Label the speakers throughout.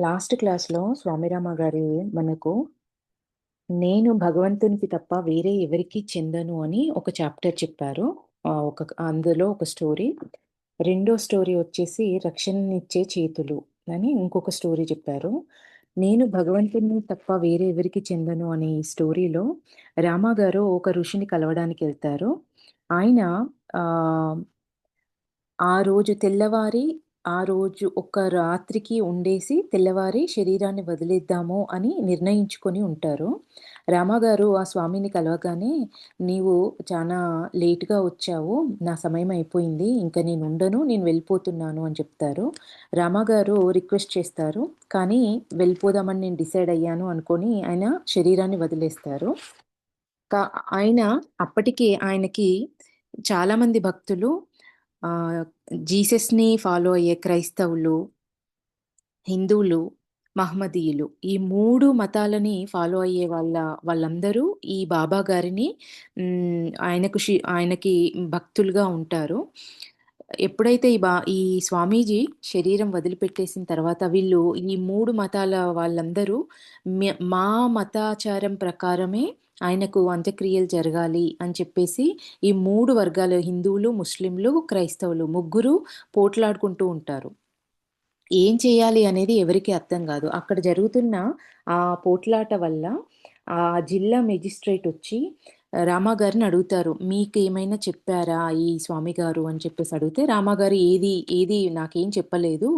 Speaker 1: Last క్లాస్‌లో స్వామిరామ గారు మనకు నేను భగవంతునికి తప్ప వేరే ఎవరికీ చెందను అని ఒక చాప్టర్ చెప్పారు. అందులో ఒక స్టోరీ. రెండో స్టోరీ వచ్చేసి రక్షణనిచ్చే చేతులు అని ఇంకొక స్టోరీ చెప్పారు. నేను భగవంతుని తప్ప వేరే ఎవరికీ చెందను అనే ఈ స్టోరీలో రామ గారు ఒక ఋషిని కలవడానికెళ్తారు. ఆయన ఆహ్ ఆ రోజు తెల్లవారి, ఆ రోజు ఒక రాత్రికి ఉండేసి, తెల్లవారి శరీరాన్ని వదిలేద్దాము అని నిర్ణయించుకొని ఉంటారు. రామగారు ఆ స్వామిని కలవగానే, "నీవు చానా లేట్‌గా వచ్చావు. నా సమయం అయిపోయింది. ఇంక నేనుండను. నేను వెళ్ళిపోతున్నాను" అని చెప్తారు. రామగారు రిక్వెస్ట్ చేస్తారు. కానీ, వెళ్ళిపోదామని నేను డిసైడ్ అయ్యాను అనుకోని ఆయన శరీరాన్ని వదిలేస్తారు. క ఆయన అప్పటికి ఆయనకి చాలామంది భక్తులు ఆహ్, జీసస్‌ని ఫాలో అయ్యే క్రైస్తవులు, హిందువులు, మహమ్మదీయులు ఈ 3 మతాలని ఫాలో అయ్యే వాళ్ళందరూ ఈ బాబా గారిని ఆయనకి భక్తులుగా ఉంటారు. ఎప్పుడైతే ఈ స్వామీజీ శరీరం వదిలిపెట్టేసిన తర్వాత వీళ్ళు ఈ 3 మతాల వాళ్ళందరూ మా మతాచారం ప్రకారమే ఆయనకు అంత్యక్రియలు జరగాలి అని చెప్పేసి ఈ 3 వర్గాలు హిందువులు, ముస్లింలు, క్రైస్తవులు ముగ్గురు పోట్లాడుకుంటూ ఉంటారు. ఏం చేయాలి అనేది ఎవరికీ అర్థం గాదు. అక్కడ జరుగుతున్న ఆ పోట్లాట వల్ల ఆ జిల్లా మేజిస్ట్రేట్ వచ్చి రామాగారిని అడుగుతారు. "మీకేమైనా చెప్పారా ఈ స్వామి గారు" అని చెప్పేసి అడిగితే రామాగారు ఏది నాకేం చెప్పలేదు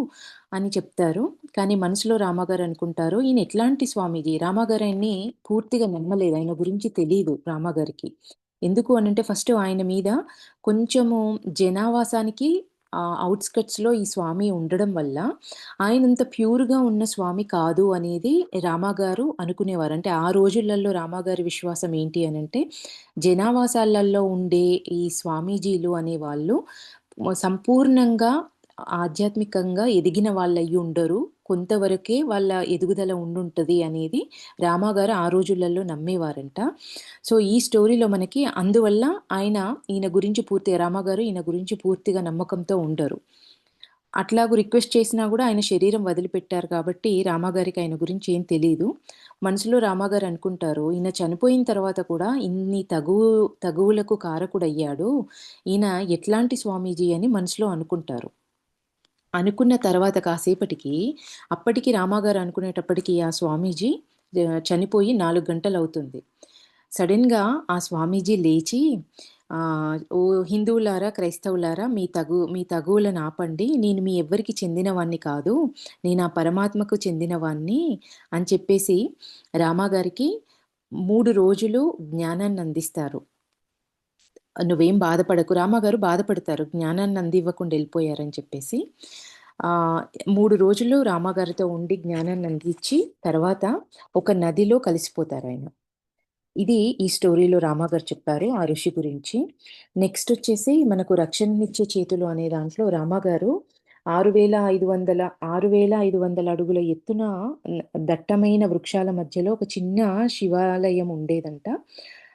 Speaker 1: అని చెప్తారు. కానీ మనసులో రామాగారు అనుకుంటారు, "ఈయన ఎట్లాంటి స్వామీజీ?" రామాగారు ఆయన్ని పూర్తిగా నమ్మలేదు. ఆయన గురించి తెలీదు రామాగారికి. ఎందుకు అనంటే ఫస్ట్ ఆయన మీద కొంచెము జనావాసానికి ఔట్‌స్కట్స్‌లో ఈ స్వామి ఉండడం వల్ల ఆయనంత ప్యూర్‌గా ఉన్న స్వామి కాదు అనేది రామాగారు అనుకునేవారు. అంటే ఆ రోజులలో రామాగారి విశ్వాసం ఏంటి అనంటే, జనావాసాలలో ఉండే ఈ స్వామీజీలు అనేవాళ్ళు సంపూర్ణంగా ఆధ్యాత్మికంగా ఎదిగిన వాళ్ళయ్యి ఉండరు. కొంతవరకే వాళ్ళ ఎదుగుదల ఉండుంటది అనేది రామాగారు ఆ రోజులలో నమ్మేవారంట. సో, ఈ స్టోరీలో మనకి అందువల్ల ఈయన గురించి రామాగారు ఈయన గురించి పూర్తిగా నమ్మకంతో ఉండరు. అట్లాగు రిక్వెస్ట్ చేసినా గూడా ఆయన శరీరం వదిలిపెట్టారు కాబట్టి, రామాగారికి ఆయన గురించి ఏం తెలీదు. మనసులో రామాగారు అనుకుంటారు, ఈయన చనిపోయిన తర్వాత కూడా ఇన్ని తగువులకు కారకుడయ్యాడు. ఈయన ఎట్లాంటి స్వామీజీ అని మనసులో అనుకుంటారు. అనుకున్న తర్వాత కాసేపటికి, అప్పటికి రామాగారు అనుకునేటప్పటికి ఆ స్వామీజీ చనిపోయి 4 గంటలవుతుంది. సడెన్‌గా ఆ స్వామీజీ లేచి "ఓ హిందువులారా, క్రైస్తవులారా మీ తగువులను ఆపండి. నేను మీ ఎవ్వరికి చెందినవాడిని కాదు. నేను ఆ పరమాత్మకు చెందినవాడిని" అని చెప్పేసి రామాగారికి 3 రోజులు జ్ఞానాన్నందిస్తారు. "నువ్వేం బాధపడకు" రామాగారు బాధపడతారు. జ్ఞానాన్ని అందివ్వకుండా ఎళ్ళిపోయారని చెప్పేసి. 3 రోజులు రామాగారితో ఉండి జ్ఞానాన్ని అందించి తర్వాత ఒక నదిలో కలిసిపోతారాయన. ఇది ఈ స్టోరీలో రామాగారు చెప్పారు ఆ ఋషి గురించి. నెక్స్టొచ్చేసి మనకు రక్షణనిచ్చే చేతులు అనే దాంట్లో రామాగారు 6,500 అడుగుల ఎత్తున దట్టమైన వృక్షాల మధ్యలో ఒక చిన్న శివాలయం ఉండేదంట.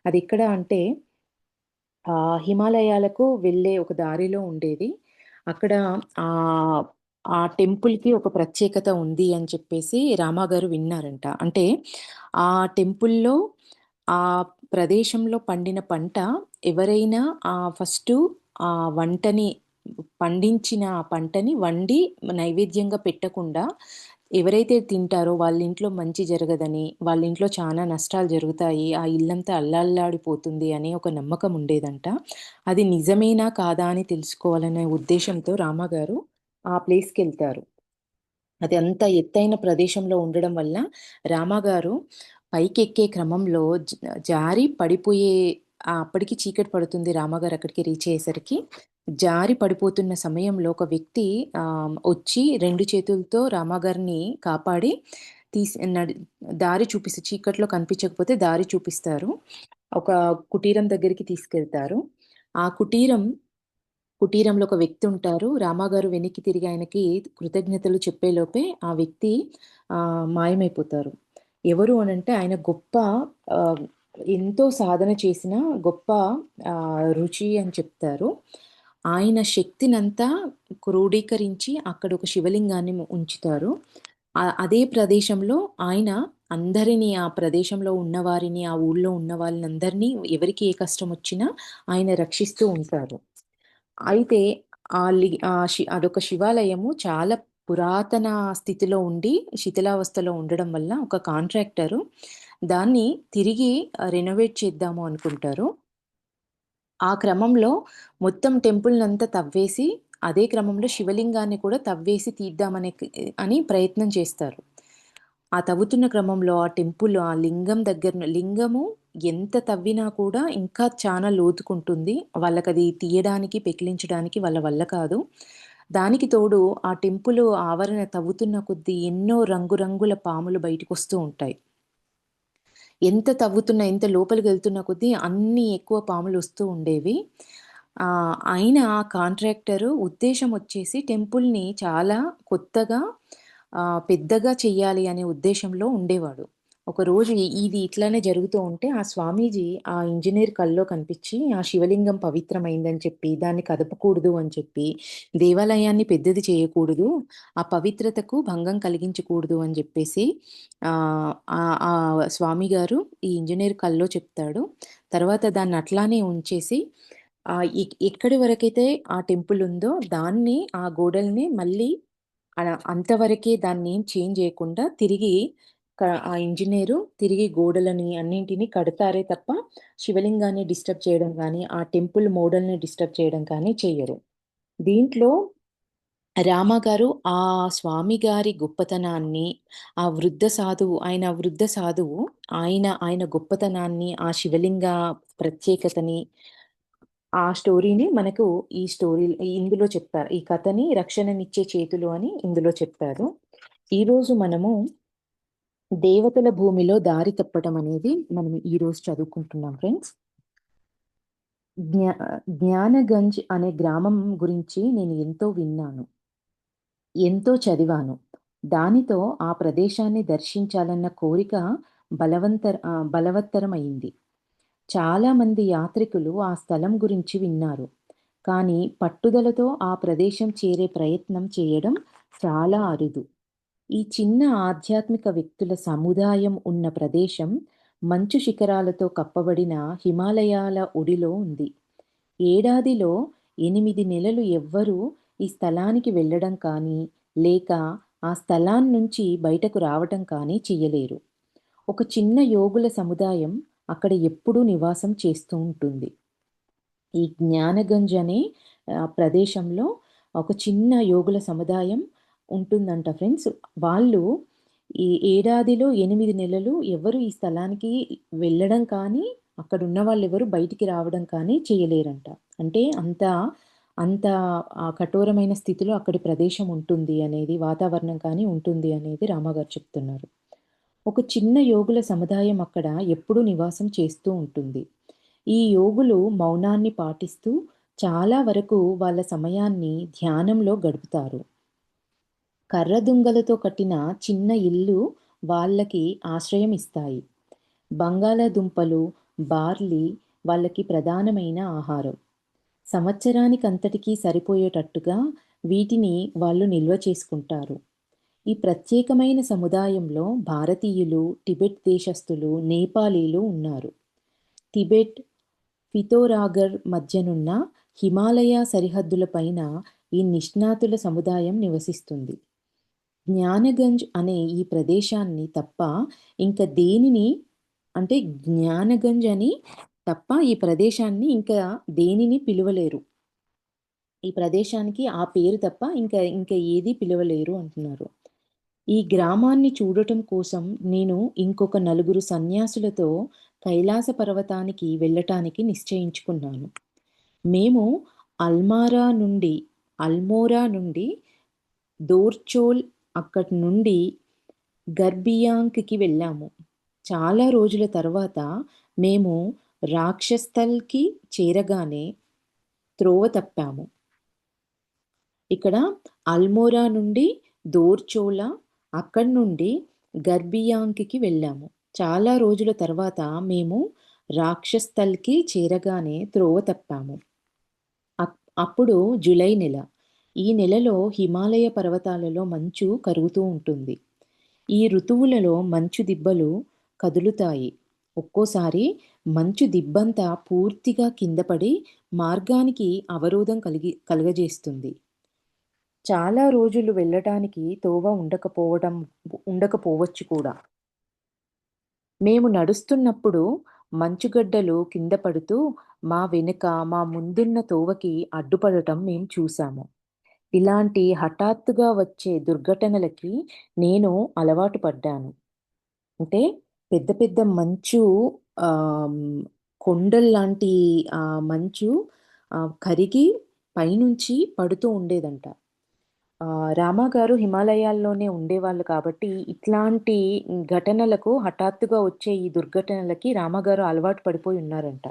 Speaker 1: అదెక్కడ అంటే హిమాలయాలకు వెళ్ళే ఒక దారిలో ఉండేది. అక్కడ ఆహ్, ఆ టెంపుల్‌కి ఒక ప్రత్యేకత ఉంది అని చెప్పేసి రామాగారు విన్నారంట. అంటే ఆ టెంపుల్‌లో ఆ ప్రదేశంలో పండిన పంట ఎవరైనా ఫస్టు ఆ వంటని పండించిన ఆ పంటని వండి నైవేద్యంగా పెట్టకుండా ఎవరైతే తింటారో వాళ్ళింట్లో మంచి జరగదని, వాళ్ళింట్లో చానా నష్టాలు జరుగుతాయి. ఆ ఇల్లంతా అల్లల్లాడిపోతుంది అనే ఒక నమ్మకం ఉండేదంట. అది నిజమేనా? కాదా? అని తెలుసుకోవాలనే ఉద్దేశ్యంతో రామగారు ఆ ప్లేస్‌కెళ్తారు. అది అంత ఎత్తైన ప్రదేశంలో ఉండడం వల్ల రామాగారు పైకెక్కే క్రమంలో జారి పడిపోయే అప్పటికి చీకటి పడుతుంది రామాగారు అక్కడికి రీచ్ అయ్యేసరికి. జారి పడిపోతున్న సమయంలో ఒక వ్యక్తి వచ్చి 2 చేతులతో రామాగారిని కాపాడి తీసి దారి చీకట్లో కనిపించకపోతే దారి చూపిస్తారు. ఒక కుటీరం దగ్గరికి తీసుకెళ్తారు. ఆ కుటీరంలో ఒక వ్యక్తి ఉంటారు. రామాగారు వెనక్కి తిరిగి ఆయనకి కృతజ్ఞతలు చెప్పేలోపే ఆ వ్యక్తి మాయమైపోతారు. ఎవరు అనంటే ఆయన ఆహ్, ఎంతో సాధన చేసిన గొప్ప రుచి అని చెప్తారు. ఆయన శక్తినంతా క్రోడీకరించి అక్కడ ఒక శివలింగాన్ని ఉంచుతారు. అదే ప్రదేశంలో ఆయన అందరిని, ఆ ప్రదేశంలో ఉన్నవారిని, ఆ ఊళ్ళో ఉన్న వాళ్ళందరినీ, ఎవరికి ఏ కష్టమొచ్చినా ఆయన రక్షిస్తూ ఉంటారు. అయితే అదొక శివాలయము చాలా పురాతన స్థితిలో ఉండి, శిథిలావస్థలో ఉండడం వల్ల ఒక కాంట్రాక్టరు దాన్ని తిరిగి రెనోవేట్ చేద్దాము అనుకుంటారు. ఆ క్రమంలో మొత్తం టెంపుల్‌నంతా తవ్వేసి, అదే క్రమంలో శివలింగాన్ని కూడా తవ్వేసి అని ప్రయత్నం చేస్తారు. ఆ తవ్వుతున్న క్రమంలో ఆ టెంపుల్, ఆ లింగం లింగము ఎంత తవ్వినా కూడా ఇంకా చానా లోతుకుంటుంది. వాళ్ళకది తీయడానికి, పెకిలించడానికి వాళ్ళ వల్ల కాదు. దానికి తోడు ఆ టెంపుల్ ఆవరణ తవ్వుతున్న కొద్దీ ఎన్నో రంగురంగుల పాములు బయటికొస్తూ ఉంటాయి. ఎంత లోపలికెళ్తున్న కొద్దీ అన్నీ ఎక్కువ పాములొస్తూ ఉండేవి. అయినా ఆ కాంట్రాక్టరు ఉద్దేశ్యం వచ్చేసి టెంపుల్‌ని చాలా కొత్తగా, పెద్దగా చెయ్యాలి అనే ఉద్దేశ్యంలో ఉండేవాడు. ఒకరోజు ఇది ఇట్లనే జరుగుతూ ఉంటే ఆ స్వామీజీ ఆ ఇంజినీర్ కల్లో కనిపిచ్చి, ఆ శివలింగం పవిత్రమైందని చెప్పి, దాన్ని కదపకూడదు అని చెప్పి, దేవాలయాన్ని పెద్దది చేయకూడదు, ఆ పవిత్రతకు భంగం కలిగించకూడదు అని జెప్పేసి ఆ స్వామి గారు ఈ ఇంజినీర్ కల్లో చెప్తాడు. తర్వాత దాన్నట్లానే ఉంచేసి ఎక్కడి వరకైతే ఆ టెంపుల్ ఉందో దాన్ని, ఆ గోడల్ని మళ్ళీ అంతవరకే, దాన్నేం చేంజ్ జేయకుండా తిరిగి ఆ ఇంజినీరు తిరిగి గోడలని అన్నింటిని కడతారే తప్ప, శివలింగాన్ని డిస్టర్బ్ చేయడం గానీ, ఆ టెంపుల్ మోడల్‌ని డిస్టర్బ్ చేయడం కానీ చెయ్యరు. దీంట్లో రామ గారు ఆ స్వామి గారి గొప్పతనాన్ని, వృద్ధ సాధువు ఆయన గొప్పతనాన్ని, ఆ శివలింగ ప్రత్యేకతని, ఆ స్టోరీని మనకు ఇందులో చెప్తారు. ఈ కథని 'రక్షణనిచ్చే చేతులు' అని ఇందులో చెప్పారు. ఈరోజు మనము దేవతల భూమిలో దారి తప్పటం అనేది మనం ఈరోజు చదువుకుంటున్నాం ఫ్రెండ్స్. జ్ఞా జ్ఞానగంజ్ అనే గ్రామం గురించి నేను ఎంతో విన్నాను. ఎంతో చదివాను. దానితో ఆ ప్రదేశాన్ని దర్శించాలన్న కోరిక బలవత్తరమయింది. చాలామంది యాత్రికులు ఆ స్థలం గురించి విన్నారు. కానీ పట్టుదలతో ఆ ప్రదేశం చేరే ప్రయత్నం చేయడం చాలా అరుదు. ఈ చిన్న ఆధ్యాత్మిక వ్యక్తుల సముదాయం ఉన్న ప్రదేశం మంచు శిఖరాలతో కప్పబడిన హిమాలయాల ఒడిలో ఉంది. ఏడాదిలో 8 నెలలు ఎవ్వరూ ఈ స్థలానికి వెళ్ళడం కానీ, లేక ఆ స్థలాన్నుంచి బయటకు రావటం కానీ చెయ్యలేరు. ఒక చిన్న యోగుల సముదాయం అక్కడ ఎప్పుడూ నివాసం చేస్తూ ఉంటుంది. ఈ జ్ఞానగంజ్ అనే ప్రదేశంలో ఒక చిన్న యోగుల సముదాయం ఉంటుందంట ఫ్రెండ్స్. వాళ్ళు ఈ ఏడాదిలో 8 నెలలు ఎవరు ఈ స్థలానికి వెళ్ళడం కానీ, అక్కడున్న వాళ్ళెవరు బయటికి రావడం కానీ చేయలేరంట. అంటే అంత కఠోరమైన స్థితిలో అక్కడి ప్రదేశం ఉంటుంది అనేది, వాతావరణం కానీ ఉంటుంది అనేది రామగారు చెప్తున్నారు. ఒక చిన్న యోగుల సముదాయం అక్కడ ఎప్పుడూ నివాసం చేస్తూ ఉంటుంది. ఈ యోగులు మౌనాన్ని పాటిస్తూ చాలా వరకు వాళ్ళ సమయాన్ని ధ్యానంలో గడుపుతారు. కర్రదుంగలతో కట్టిన చిన్న ఇల్లు వాళ్ళకి ఆశ్రయం ఇస్తాయి. బంగాళాదుంపలు, బార్లీ వాళ్ళకి ప్రధానమైన ఆహారం. సంవత్సరానికంతటికీ సరిపోయేటట్టుగా వీటిని వాళ్ళు నిల్వ చేసుకుంటారు. ఈ ప్రత్యేకమైన సముదాయంలో భారతీయులు, టిబెట్ దేశస్థులు, నేపాలీలు ఉన్నారు. టిబెట్, పితోరాగర్ మధ్యనున్న హిమాలయ సరిహద్దుల పైన ఈ నిష్ణాతుల సముదాయం నివసిస్తుంది. జ్ఞానగంజ్ అనే ఈ ప్రదేశాన్ని తప్ప ఇంక దేనిని అంటే జ్ఞానగంజ్ అని తప్ప ఈ ప్రదేశాన్ని ఇంకా దేనిని పిలువలేరు. ఈ ప్రదేశానికి ఆ పేరు తప్ప ఇంకా ఏది పిలవలేరు అంటున్నారు. ఈ గ్రామాన్ని చూడటం కోసం నేను ఇంకొక నలుగురు సన్యాసులతో కైలాస పర్వతానికి వెళ్ళటానికి నిశ్చయించుకున్నాను. మేము అల్మారా నుండి అల్మోరా నుండి దోర్చోల్, అక్కడి నుండి గర్బియాంక్‌కి వెళ్ళాము. చాలా రోజుల తర్వాత మేము రాక్షస్థల్‌కి చేరగానే త్రోవ తప్పాము. ఇక్కడ అల్మోరా నుండి దోర్చోల, అక్కడి నుండి గర్బియాంక్‌కి వెళ్ళాము. చాలా రోజుల తర్వాత మేము రాక్షస్థల్‌కి చేరగానే త్రోవ తప్పాము. అప్పుడు జులై నెల. ఈ నెలలో హిమాలయ పర్వతాలలో మంచు కరుగుతూ ఉంటుంది. ఈ ఋతువులలో మంచు దిబ్బలు కదులుతాయి. ఒక్కోసారి మంచు దిబ్బంతా పూర్తిగా కింద పడి మార్గానికి అవరోధం కలుగజేస్తుంది. చాలా రోజులు వెళ్ళటానికి తోవ ఉండకపోవచ్చు కూడా. మేము నడుస్తున్నప్పుడు మంచుగడ్డలు కింద పడుతూ మా వెనుక, మా ముందున్న తోవకి అడ్డుపడటం మేం చూశాము. ఇలాంటి హఠాత్తుగా వచ్చే దుర్ఘటనలకి నేను అలవాటు పడ్డాను. అంటే పెద్ద పెద్ద మంచు ఆహ్, హ్మ్, కొండల్లాంటి మంచు కరిగి పైనుంచి పడుతూ ఉండేదంట. రామ గారు హిమాలయాల్లోనే ఉండేవాళ్ళు కాబట్టి, ఇట్లాంటి ఘటనలకు హఠాత్తుగా వచ్చే ఈ దుర్ఘటనలకి రామగారు అలవాటు పడిపోయి ఉన్నారంట.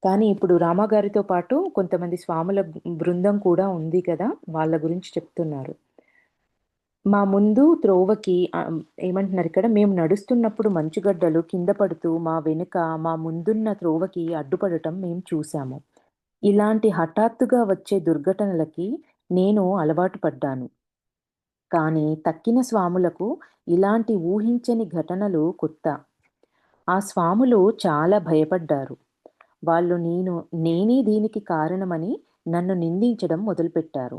Speaker 1: కానీ ఇప్పుడు రామగారితో పాటు కొంతమంది స్వాముల బృందం కూడా ఉంది కదా! వాళ్ళ గురించి చెప్తున్నారు. మా ముందు త్రోవకి ఏమంటున్నారిక్కడ, మేము నడుస్తున్నప్పుడు మంచుగడ్డలు కింద పడుతూ మా వెనుక, మా ముందున్న త్రోవకి అడ్డుపడటం మేము చూశాము. ఇలాంటి హఠాత్తుగా వచ్చే దుర్ఘటనలకి నేను అలవాటు పడ్డాను. కానీ తక్కిన స్వాములకు ఇలాంటి ఊహించని ఘటనలు కొత్త. ఆ స్వాములు చాలా భయపడ్డారు. వాళ్ళు నేనే దీనికి కారణమని నన్ను నిందించడం మొదలుపెట్టారు.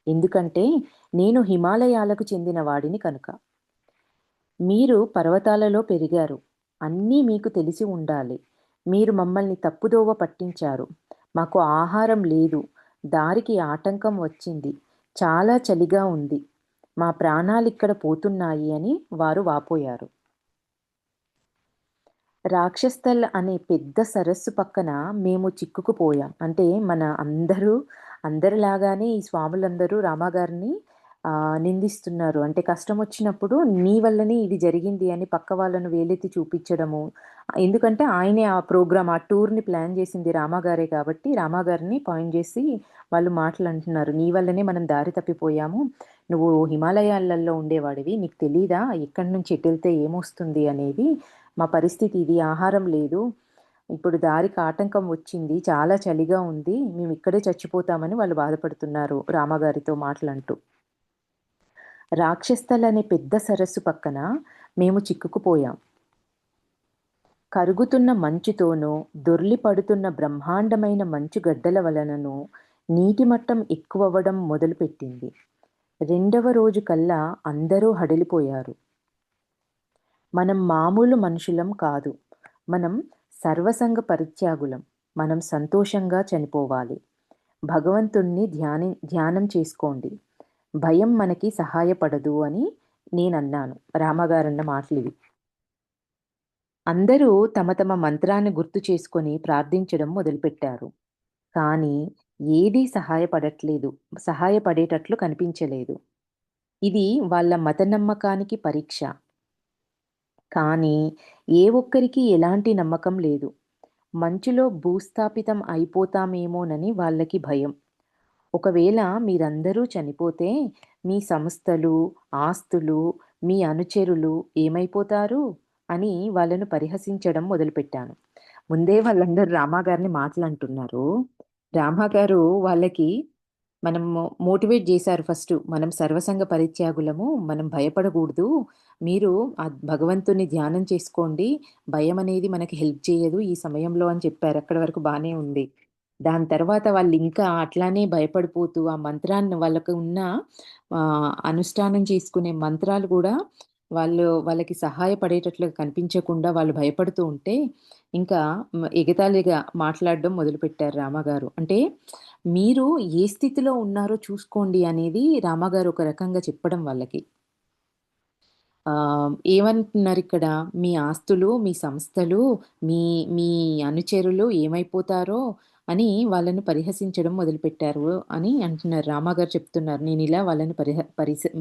Speaker 1: ఎందుకంటే నేను హిమాలయాలకు చెందిన వాడిని కనుక. మీరు పర్వతాలలో పెరిగారు. అన్నీ మీకు తెలిసి ఉండాలి. మీరు మమ్మల్ని తప్పుదోవ పట్టించారు. మాకు ఆహారం లేదు. దారికి ఆటంకం వచ్చింది. చాలా చలిగా ఉంది. మా ప్రాణాలిక్కడ పోతున్నాయి అని వారు వాపోయారు. రాక్షస్థల్ అనే పెద్ద సరస్సు పక్కన మేము చిక్కుకుపోయాం. అంటే అందరిలాగానే ఈ స్వాములందరూ రామాగారిని నిందిస్తున్నారు. అంటే కష్టమొచ్చినప్పుడు నీ వల్లనే ఇది జరిగింది అని పక్క వాళ్ళను వేలెత్తి చూపిచ్చడము. ఎందుకంటే ఆయనే ఆ ప్రోగ్రామ్, ఆ టూర్‌ని ప్లాన్ చేసింది రామాగారే కాబట్టి, రామాగారిని పాయింట్ జేసి వాళ్ళు మాటలంటున్నారు. "నీ వల్లనే మనం దారి తప్పిపోయాము. నువ్వు హిమాలయాలలో ఉండేవాడివి. నీకు తెలీదా? ఎక్కడి నుంచి ఎటెళ్తే ఏమొస్తుంది అనేది? మా పరిస్థితి ఇది. ఆహారం లేదు. ఇప్పుడు దారికి ఆటంకం వచ్చింది. చాలా చలిగా ఉంది. మేమిక్కడే చచ్చిపోతామని" వాళ్ళు బాధపడుతున్నారు రామగారితో మాటలంటూ. రాక్షస్థల్ అనే పెద్ద సరస్సు పక్కన మేము చిక్కుకుపోయాం. కరుగుతున్న మంచుతోనూ, దొర్లి పడుతున్న బ్రహ్మాండమైన మంచు గడ్డల వలననూ నీటి మట్టం ఎక్కువవ్వడం మొదలుపెట్టింది. రెండవ రోజు కల్లా అందరూ హడలిపోయారు. మనం మామూలు మనుషులం కాదు. మనం సర్వసంగ పరిత్యాగులం. మనం సంతోషంగా చనిపోవాలి. భగవంతుణ్ణి ధ్యానం చేసుకోండి. భయం మనకి సహాయపడదు అని నేనన్నాను. రామగారన్న మాటలివి. అందరూ తమ తమ మంత్రాన్ని గుర్తు చేసుకొని ప్రార్థించడం మొదలుపెట్టారు. కానీ ఏదీ సహాయపడేటట్లు కనిపించలేదు. ఇది వాళ్ళ మతనమ్మకానికి పరీక్ష. కానీ ఏ ఒక్కరికీ ఎలాంటి నమ్మకం లేదు. మంచులో భూస్థాపితం అయిపోతామేమోనని వాళ్ళకి భయం. ఒకవేళ మీరందరూ చనిపోతే మీ సంస్థలు, ఆస్తులు, మీ అనుచరులు ఏమైపోతారు? అని వాళ్ళను పరిహసించడం మొదలుపెట్టాను. ముందే వాళ్ళందరూ రామాగారిని మాటలంటున్నారు. రామాగారు వాళ్ళకి మోటివేట్ జేశారు ఫస్టు. మనం సర్వసంగ పరిత్యాగులము. మనం భయపడగూడదు. మీరు భగవంతుని ధ్యానం చేసుకోండి. భయమనేది మనకి హెల్ప్ చేయదు ఈ సమయంలో అని చెప్పారు. అక్కడి వరకు బానే ఉంది. దాని తర్వాత వాళ్ళింకా అట్లానే భయపడిపోతూ ఆ మంత్రాన్ని వాళ్ళకు ఉన్న అనుష్ఠానం చేసుకునే మంత్రాలు గూడా వాళ్ళకి సహాయపడేటట్లుగా కనిపించకుండా వాళ్ళు భయపడుతూ ఉంటే, ఇంకా ఎగతాళిగా మాట్లాడడం మొదలుపెట్టారు రామగారు. అంటే మీరు ఏ స్థితిలో ఉన్నారో చూసుకోండి అనేది రామగారు ఒక రకంగా చెప్పడం వాళ్ళకి. ఏమంటున్నారిక్కడ, మీ ఆస్తులు, మీ సంస్థలు, మీ మీ అనుచరులు ఏమైపోతారో అని వాళ్ళని పరిహసించడం మొదలుపెట్టారు అని అంటున్నారు. రామగారు చెప్తున్నారు. నేనిలా వాళ్ళని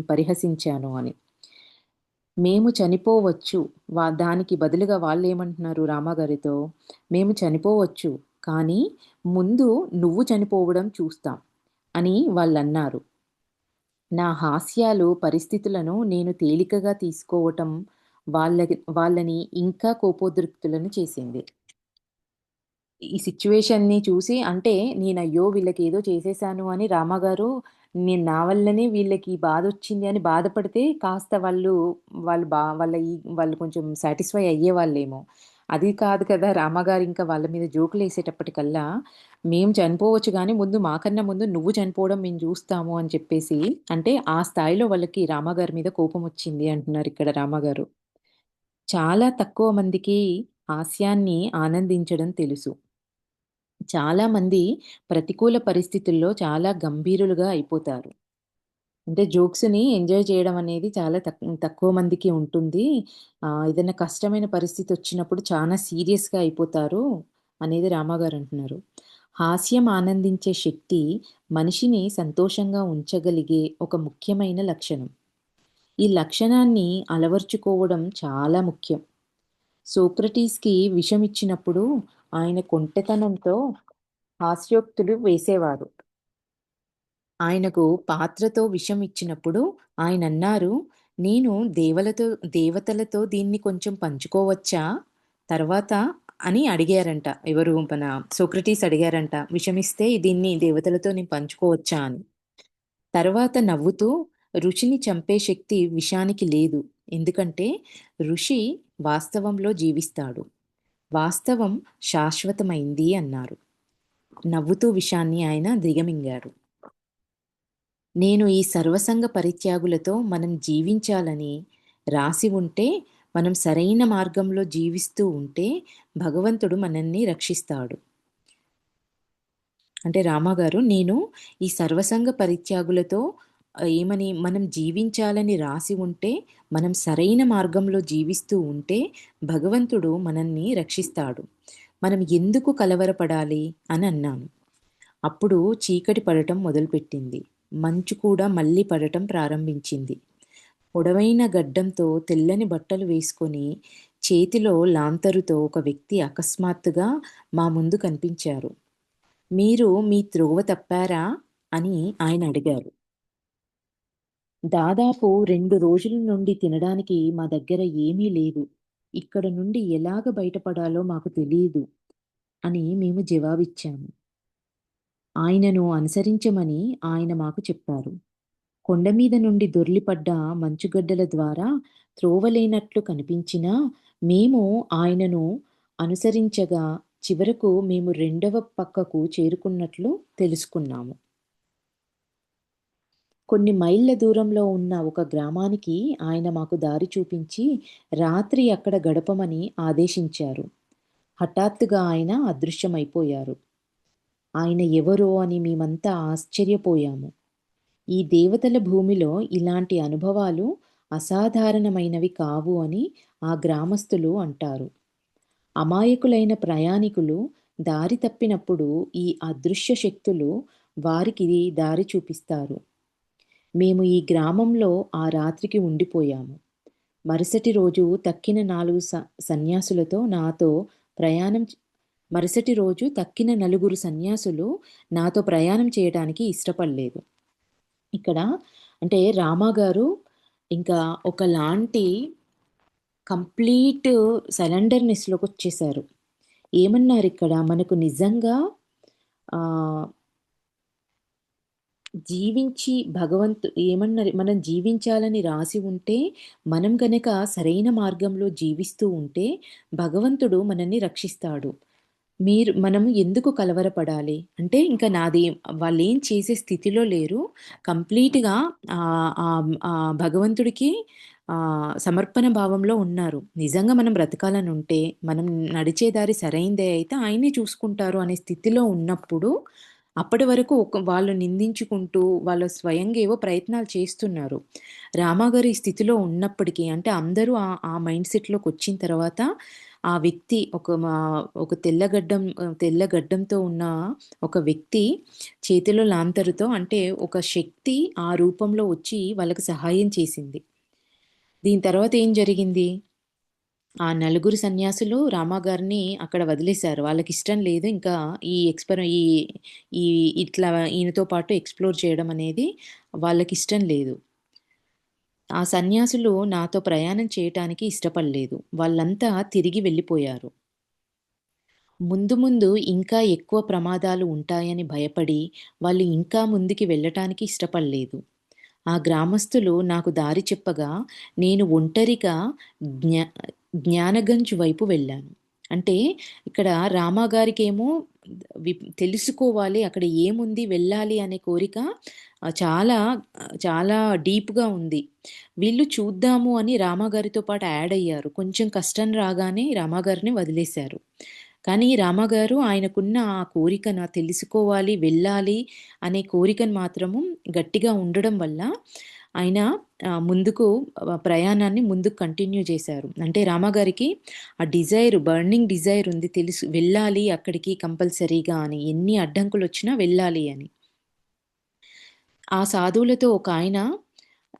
Speaker 1: పరిహసించాను అని. మేము చనిపోవచ్చు. దానికి బదులుగా వాళ్ళేమంటున్నారు రామగారితో, మేము చనిపోవచ్చు. కానీ ముందు నువ్వు చనిపోవడం చూస్తాం అని వాళ్ళన్నారు. నా హాస్యాలు పరిస్థితులను నేను తేలికగా తీసుకోవటం వాళ్ళని ఇంకా కోపోద్రిక్తులను చేసింది. ఈ సిట్యుయేషన్‌ని చూసి అంటే నేనయ్యో! వీళ్ళకేదో చేసేసాను అని రామగారు నేను నా వల్లనే వీళ్ళకి బాధొచ్చింది అని బాధపడితే కాస్త వాళ్ళు బా వాళ్ళ ఈ వాళ్ళు కొంచెం సాటిస్ఫై అయ్యేవాళ్ళేమో. అది కాదు కదా! రామగారు ఇంకా వాళ్ళ మీద జోకులేసేటప్పటికల్లా, "మేము చనిపోవచ్చు గానీ ముందు మాకన్నా ముందు నువ్వు చనిపోవడం మేము జూస్తాము" అని చెప్పేసి అంటే ఆ స్థాయిలో వాళ్ళకి రామగారి మీద కోపమొచ్చింది అంటున్నారిక్కడ రామగారు. చాలా తక్కువ మందికి హాస్యాన్ని ఆనందించడం తెలుసు. చాలామంది ప్రతికూల పరిస్థితుల్లో చాలా గంభీరులుగా అయిపోతారు. అంటే జోక్స్‌ని ఎంజాయ్ చేయడం అనేది చాలా తక్కువ మందికి ఉంటుంది. ఏదైనా కష్టమైన పరిస్థితొచ్చినప్పుడు చానా సీరియస్‌గా అయిపోతారు అనేది రామాగారు అంటున్నారు. హాస్యం ఆనందించే శక్తి మనిషిని సంతోషంగా ఉంచగలిగే ఒక ముఖ్యమైన లక్షణం. ఈ లక్షణాన్ని అలవరుచుకోవడం చాలా ముఖ్యం. సోక్రటీస్‌కి విషమిచ్చినప్పుడు ఆయన కొంటెతనంతో హాస్యోక్తులు వేసేవారు. ఆయనకు పాత్రతో విషం ఇచ్చినప్పుడు ఆయనన్నారు, "నేను దేవతలతో దీన్ని కొంచెం పంచుకోవచ్చా? తర్వాత" అని అడిగారంట. ఎవరు మన సోక్రటీస్ అడిగారంట. "విషమిస్తే దీన్ని దేవతలతో నేను పంచుకోవచ్చా" అని. తర్వాత నవ్వుతూ, "ఋషిని చంపే శక్తి విషానికి లేదు. ఎందుకంటే ఋషి వాస్తవంలో జీవిస్తాడు. వాస్తవం శాశ్వతమైంది" అన్నారు. నవ్వుతూ విషాన్ని ఆయన దిగమింగారు. నేను ఈ సర్వసంగ పరిత్యాగులతో మనం జీవించాలని రాసి ఉంటే, మనం సరైన మార్గంలో జీవిస్తూ ఉంటే, భగవంతుడు మనల్ని రక్షిస్తాడు. అంటే రామగారు, నేను ఈ సర్వసంగ పరిత్యాగులతో ఏమని మనం జీవించాలని రాసి ఉంటే, మనం సరైన మార్గంలో జీవిస్తూ ఉంటే, భగవంతుడు మనల్ని రక్షిస్తాడు. మనం ఎందుకు కలవరపడాలి అని అన్నాను. అప్పుడు చీకటి పడటం మొదలుపెట్టింది. మంచు కూడా మళ్ళీ పడటం ప్రారంభించింది. పొడవైన గడ్డంతో తెల్లని బట్టలు వేసుకొని, చేతిలో లాంతరుతో ఒక వ్యక్తి అకస్మాత్తుగా మా ముందు కనిపించారు. "మీరు మీ త్రోవ తప్పారా?" అని ఆయన అడిగారు. "దాదాపు 2 రోజుల నుండి తినడానికి మా దగ్గర ఏమీ లేదు. ఇక్కడ నుండి ఎలాగ బయటపడాలో మాకు తెలీదు" అని మేము జవాబిచ్చాము. ఆయనను అనుసరించమని ఆయన మాకు చెప్పారు. కొండ మీద నుండి దొర్లిపడ్డ మంచుగడ్డల ద్వారా త్రోవలేనట్లు కనిపించినా, మేము ఆయనను అనుసరించగా చివరకు మేము రెండవ పక్కకు చేరుకున్నట్లు తెలుసుకున్నాము. కొన్ని మైళ్ళ దూరంలో ఉన్న ఒక గ్రామానికి ఆయన మాకు దారి చూపించి, రాత్రి అక్కడ గడపమని ఆదేశించారు. హఠాత్తుగా ఆయన అదృశ్యమైపోయారు. ఆయన ఎవరో అని మేమంతా ఆశ్చర్యపోయాము. ఈ దేవతల భూమిలో ఇలాంటి అనుభవాలు అసాధారణమైనవి కావు అని ఆ గ్రామస్తులు అంటారు. అమాయకులైన ప్రయాణికులు దారి తప్పినప్పుడు ఈ అదృశ్య శక్తులు వారికి దారి చూపిస్తారు. మేము ఈ గ్రామంలో ఆ రాత్రికి ఉండిపోయాము. మరుసటి రోజు తక్కిన 4 సన్యాసులతో నాతో ప్రయాణం చ్ మరుసటి రోజు తక్కిన నలుగురు సన్యాసులు నాతో ప్రయాణం చేయడానికి ఇష్టపడలేదు. ఇక్కడ అంటే రామ గారు ఇంకా ఒకలాంటి కంప్లీట్ సరెండర్‌నెస్‌లోకొచ్చేసారు. ఏమన్నారిక్కడ మనకు నిజంగా ఆహ్, ఏమన్నారు మనం జీవించాలని రాసి ఉంటే, మనం గనక సరైన మార్గంలో జీవిస్తూ ఉంటే, భగవంతుడు మనల్ని రక్షిస్తాడు. మనం ఎందుకు కలవరపడాలి? అంటే ఇంక నాది వాళ్ళేం చేసే స్థితిలో లేరు. కంప్లీట్‌గా భగవంతుడికి సమర్పణ భావంలో ఉన్నారు. నిజంగా మనం బ్రతకాలనుంటే, మనం నడిచే దారి సరైందే అయితే ఆయనే చూసుకుంటారు అనే స్థితిలో ఉన్నప్పుడు, అప్పటి వరకు వాళ్ళు నిందించుకుంటూ, వాళ్ళు స్వయంగా ఏవో ప్రయత్నాలు చేస్తున్నారు. రామాగారు ఈ స్థితిలో ఉన్నప్పటికీ అంటే అందరూ ఆ మైండ్ సెట్‌లోకొచ్చిన తర్వాత ఆ వ్యక్తి ఒక తెల్ల గడ్డంతో ఉన్న ఒక వ్యక్తి చేతిలో లాంతరుతో అంటే ఒక శక్తి ఆ రూపంలో వచ్చి వాళ్ళకి సహాయం చేసింది. దీని తర్వాత ఏం జరిగింది? ఆ నలుగురు సన్యాసులు రామాగారిని అక్కడ వదిలేసారు. వాళ్ళకిష్టం లేదు ఇంకా ఈ ఎక్స్‌పెర ఈ ఈ ఇట్లా ఈయనతో పాటు ఎక్స్‌ప్లోర్ చేయడం అనేది వాళ్ళకిష్టం లేదు. ఆ సన్యాసులు నాతో ప్రయాణం చేయటానికి ఇష్టపడలేదు. వాళ్ళంతా తిరిగి వెళ్ళిపోయారు. ముందు ముందు ఇంకా ఎక్కువ ప్రమాదాలు ఉంటాయని భయపడి వాళ్ళు ఇంకా ముందుకి వెళ్ళటానికి ఇష్టపడలేదు. ఆ గ్రామస్తులు నాకు దారి చెప్పగా నేను ఒంటరిగా జ్ఞా జ్ఞానగంజ్ వైపు వెళ్ళాను. అంటే ఇక్కడ రామాగారికేమో తెలుసుకోవాలి అక్కడ ఏముంది వెళ్ళాలి అనే కోరిక చాలా చాలా డీప్‌గా ఉంది. వీళ్ళు చూద్దాము అని రామాగారితో పాటు యాడ్ అయ్యారు. కొంచెం కష్టం రాగానే రామాగారిని వదిలేశారు. కానీ రామాగారు ఆయనకున్న ఆ కోరికన తెలుసుకోవాలి, వెళ్ళాలి అనే కోరికను మాత్రము గట్టిగా ఉండడం వల్ల ఆయన ముందుకు ప్రయాణాన్ని ముందుకు కంటిన్యూ చేశారు. అంటే రామాగారికి ఆ బర్నింగ్ డిజైర్ ఉంది. వెళ్ళాలి అక్కడికి కంపల్సరీగా అని. ఎన్ని అడ్డంకులొచ్చినా వెళ్ళాలి అని. ఆ సాధువులతో ఒకాయన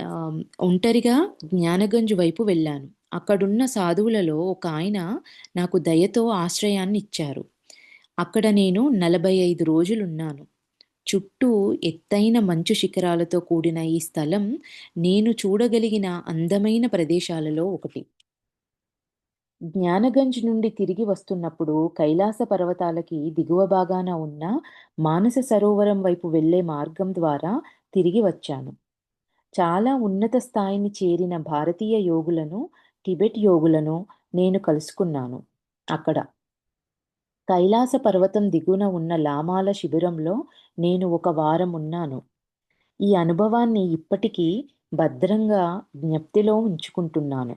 Speaker 1: ఆహ్, ఒంటరిగా జ్ఞానగంజ్ వైపు వెళ్ళాను. అక్కడున్న సాధువులలో ఒకాయన నాకు దయతో ఆశ్రయాన్నిచ్చారు. అక్కడ నేను 45 రోజులున్నాను. చుట్టూ ఎత్తైన మంచు శిఖరాలతో కూడిన ఈ స్థలం నేను చూడగలిగిన అందమైన ప్రదేశాలలో ఒకటి. జ్ఞానగంజ్ నుండి తిరిగి వస్తున్నప్పుడు కైలాస పర్వతాలకి దిగువ భాగాన ఉన్న మానస సరోవరం వైపు వెళ్ళే మార్గం ద్వారా తిరిగి వచ్చాను. చాలా ఉన్నత స్థాయిని చేరిన భారతీయ యోగులను, టిబెట్ యోగులను నేను కలుసుకున్నాను అక్కడ. కైలాస పర్వతం దిగువన ఉన్న లామాల శిబిరంలో నేను ఒక వారం ఉన్నాను. ఈ అనుభవాన్ని ఇప్పటికీ భద్రంగా జ్ఞప్తిలో ఉంచుకున్నాను.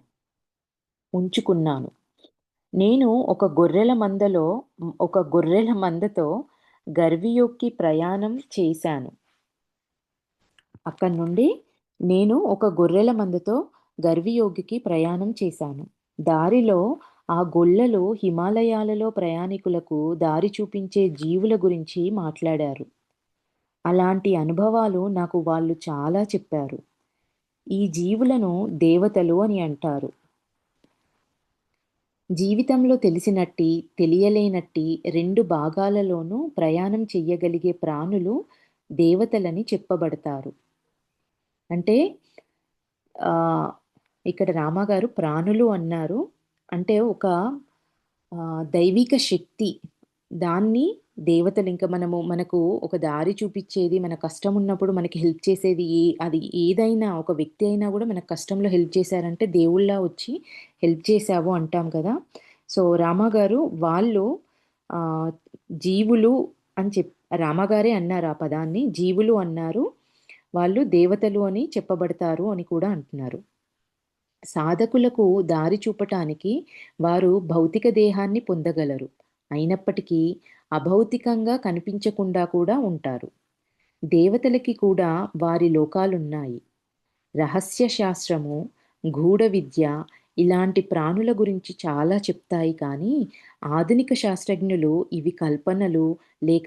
Speaker 1: నేను ఒక గొర్రెల మందతో గర్వియోక్కి ప్రయాణం చేశాను. అక్కడి నుండి నేను ఒక గొర్రెల మందతో గర్వియోగికి ప్రయాణం చేశాను. దారిలో ఆ గొల్లలు హిమాలయాలలో ప్రయాణికులకు దారి చూపించే జీవుల గురించి మాట్లాడారు. అలాంటి అనుభవాలు నాకు వాళ్ళు చాలా చెప్పారు. ఈ జీవులను దేవతలు అని అంటారు. జీవితంలో తెలిసినట్టి, తెలియలేనట్టి 2 భాగాలలోనూ ప్రయాణం చెయ్యగలిగే ప్రాణులు దేవతలని చెప్పబడతారు. అంటే ఆహ్, ఇక్కడ రామగారు ప్రాణులు అన్నారు. అంటే ఒక దైవిక శక్తి. దాన్ని దేవతలు ఇంక మనకు ఒక దారి చూపిచ్చేది, మన కష్టమున్నప్పుడు మనకి హెల్ప్ చేసేది అది ఏదైనా ఒక వ్యక్తి అయినా గూడా మనకు కష్టంలో హెల్ప్ చేశారంటే దేవుళ్ళా వచ్చి హెల్ప్ చేశావు అంటాం కదా! సో, రామగారు వాళ్ళు ఆహ్, జీవులు అని రామగారే అన్నారు ఆ పదాన్ని. జీవులు అన్నారు. వాళ్ళు దేవతలు అని చెప్పబడతారు అని కూడా అంటున్నారు. సాధకులకు దారి చూపటానికి వారు భౌతిక దేహాన్ని పొందగలరు. అయినప్పటికీ అభౌతికంగా కనిపించకుండా కూడా ఉంటారు. దేవతలకి కూడా వారి లోకాలున్నాయి. రహస్య శాస్త్రము, గూఢ విద్య ఇలాంటి ప్రాణుల గురించి చాలా చెప్తాయి కానీ, ఆధునిక శాస్త్రజ్ఞులు ఇవి కల్పనలు లేక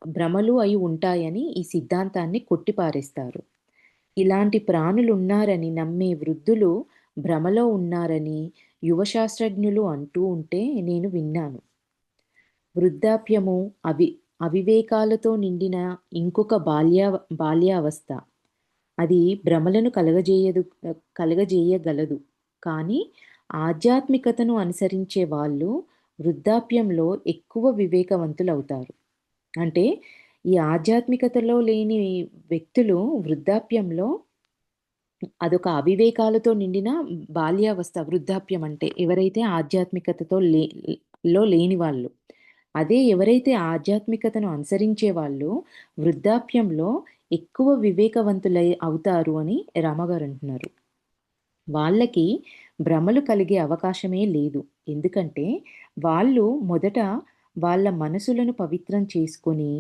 Speaker 1: భ్రమలు అయి ఉంటాయని ఈ సిద్ధాంతాన్ని కొట్టిపారేస్తారు. ఇలాంటి ప్రాణులున్నారని నమ్మే వృద్ధులు భ్రమలో ఉన్నారని యువ శాస్త్రజ్ఞులు అంటూ ఉంటే నేను విన్నాను. వృద్ధాప్యము అవివేకాలతో నిండిన ఇంకొక బాల్యావస్థ. అది భ్రమలను కలగజేయగలదు. కానీ ఆధ్యాత్మికతను అనుసరించే వాళ్ళు వృద్ధాప్యంలో ఎక్కువ వివేకవంతులవుతారు. అంటే ఈ ఆధ్యాత్మికతలో లేని వ్యక్తులు వృద్ధాప్యంలో అదొక అవివేకాలతో నిండిన వృద్ధాప్యం అంటే. ఎవరైతే ఆధ్యాత్మికతతో లేని వాళ్ళు. అదే ఎవరైతే ఆధ్యాత్మికతను అనుసరించే వాళ్ళు వృద్ధాప్యంలో ఎక్కువ అవుతారు అని రామగారంటున్నారు. వాళ్ళకి భ్రమలు కలిగే అవకాశమే లేదు. ఎందుకంటే వాళ్ళు మొదట వాళ్ళ మనసులను పవిత్రం చేసుకొని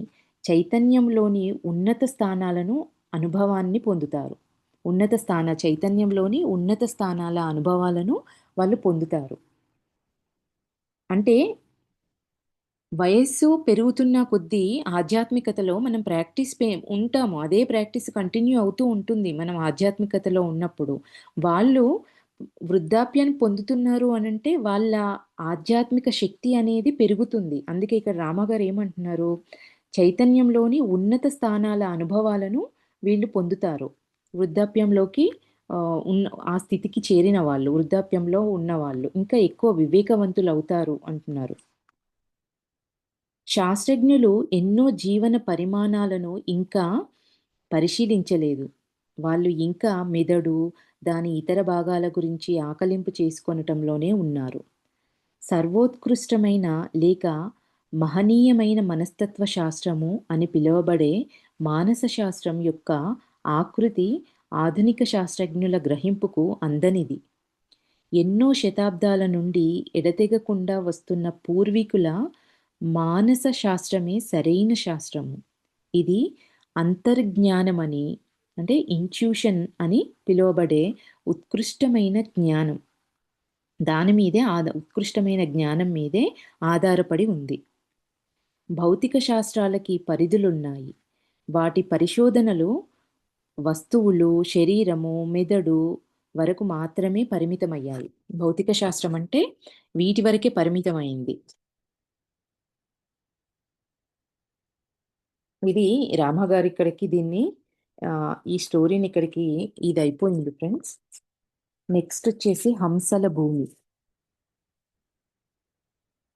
Speaker 1: చైతన్యంలోని ఉన్నత స్థానాలను అనుభవాన్ని పొందుతారు. చైతన్యంలోని ఉన్నత స్థానాల అనుభవాలను వాళ్ళు పొందుతారు. అంటే వయస్సు పెరుగుతున్న కొద్దీ ఆధ్యాత్మికతలో మనం ఉంటాము. అదే ప్రాక్టీస్ కంటిన్యూ అవుతూ ఉంటుంది. మనం ఆధ్యాత్మికతలో ఉన్నప్పుడు. వాళ్ళు వృద్ధాప్యాన్ని పొందుతున్నారు అనంటే వాళ్ళ ఆధ్యాత్మిక శక్తి అనేది పెరుగుతుంది. అందుకే ఇక్కడ రామగారు ఏమంటున్నారు? చైతన్యంలోని ఉన్నత స్థానాల అనుభవాలను వీళ్ళు పొందుతారు. వృద్ధాప్యంలోకి ఆ స్థితికి చేరిన వాళ్ళు, వృద్ధాప్యంలో ఉన్నవాళ్ళు ఇంకా ఎక్కువ వివేకవంతులవుతారు అంటున్నారు. శాస్త్రజ్ఞులు ఎన్నో జీవన పరిమాణాలను ఇంకా పరిశీలించలేదు. వాళ్ళు ఇంకా మెదడు, దాని ఇతర భాగాల గురించి ఆకలింపు చేసుకొనటంలోనే ఉన్నారు. సర్వోత్కృష్టమైన లేక మహనీయమైన మనస్తత్వ శాస్త్రము అని పిలువబడే మానస శాస్త్రం యొక్క ఆకృతి ఆధునిక శాస్త్రజ్ఞుల గ్రహింపుకు అందనిది. ఎన్నో శతాబ్దాల నుండి ఎడతెగకుండా వస్తున్న పూర్వీకుల మానస శాస్త్రమే సరైన శాస్త్రము. ఇది అంతర్జ్ఞానమని, అంటే ఇంట్యూషన్ అని పిలువబడే ఉత్కృష్టమైన జ్ఞానం. దాని మీదే ఉత్కృష్టమైన జ్ఞానం మీదే ఆధారపడి ఉంది. భౌతిక శాస్త్రాలకి పరిధులున్నాయి. వాటి పరిశోధనలు వస్తువులు, శరీరము, మెదడు వరకు మాత్రమే పరిమితమయ్యాయి. భౌతిక శాస్త్రం అంటే వీటి వరకే పరిమితమైంది. ఇది రామ గారిక్కడికి దీన్ని ఈ స్టోరీని ఇక్కడికి ఇదయిపోయింది ఫ్రెండ్స్. నెక్స్టొచ్చేసి 'హంసల భూమి'.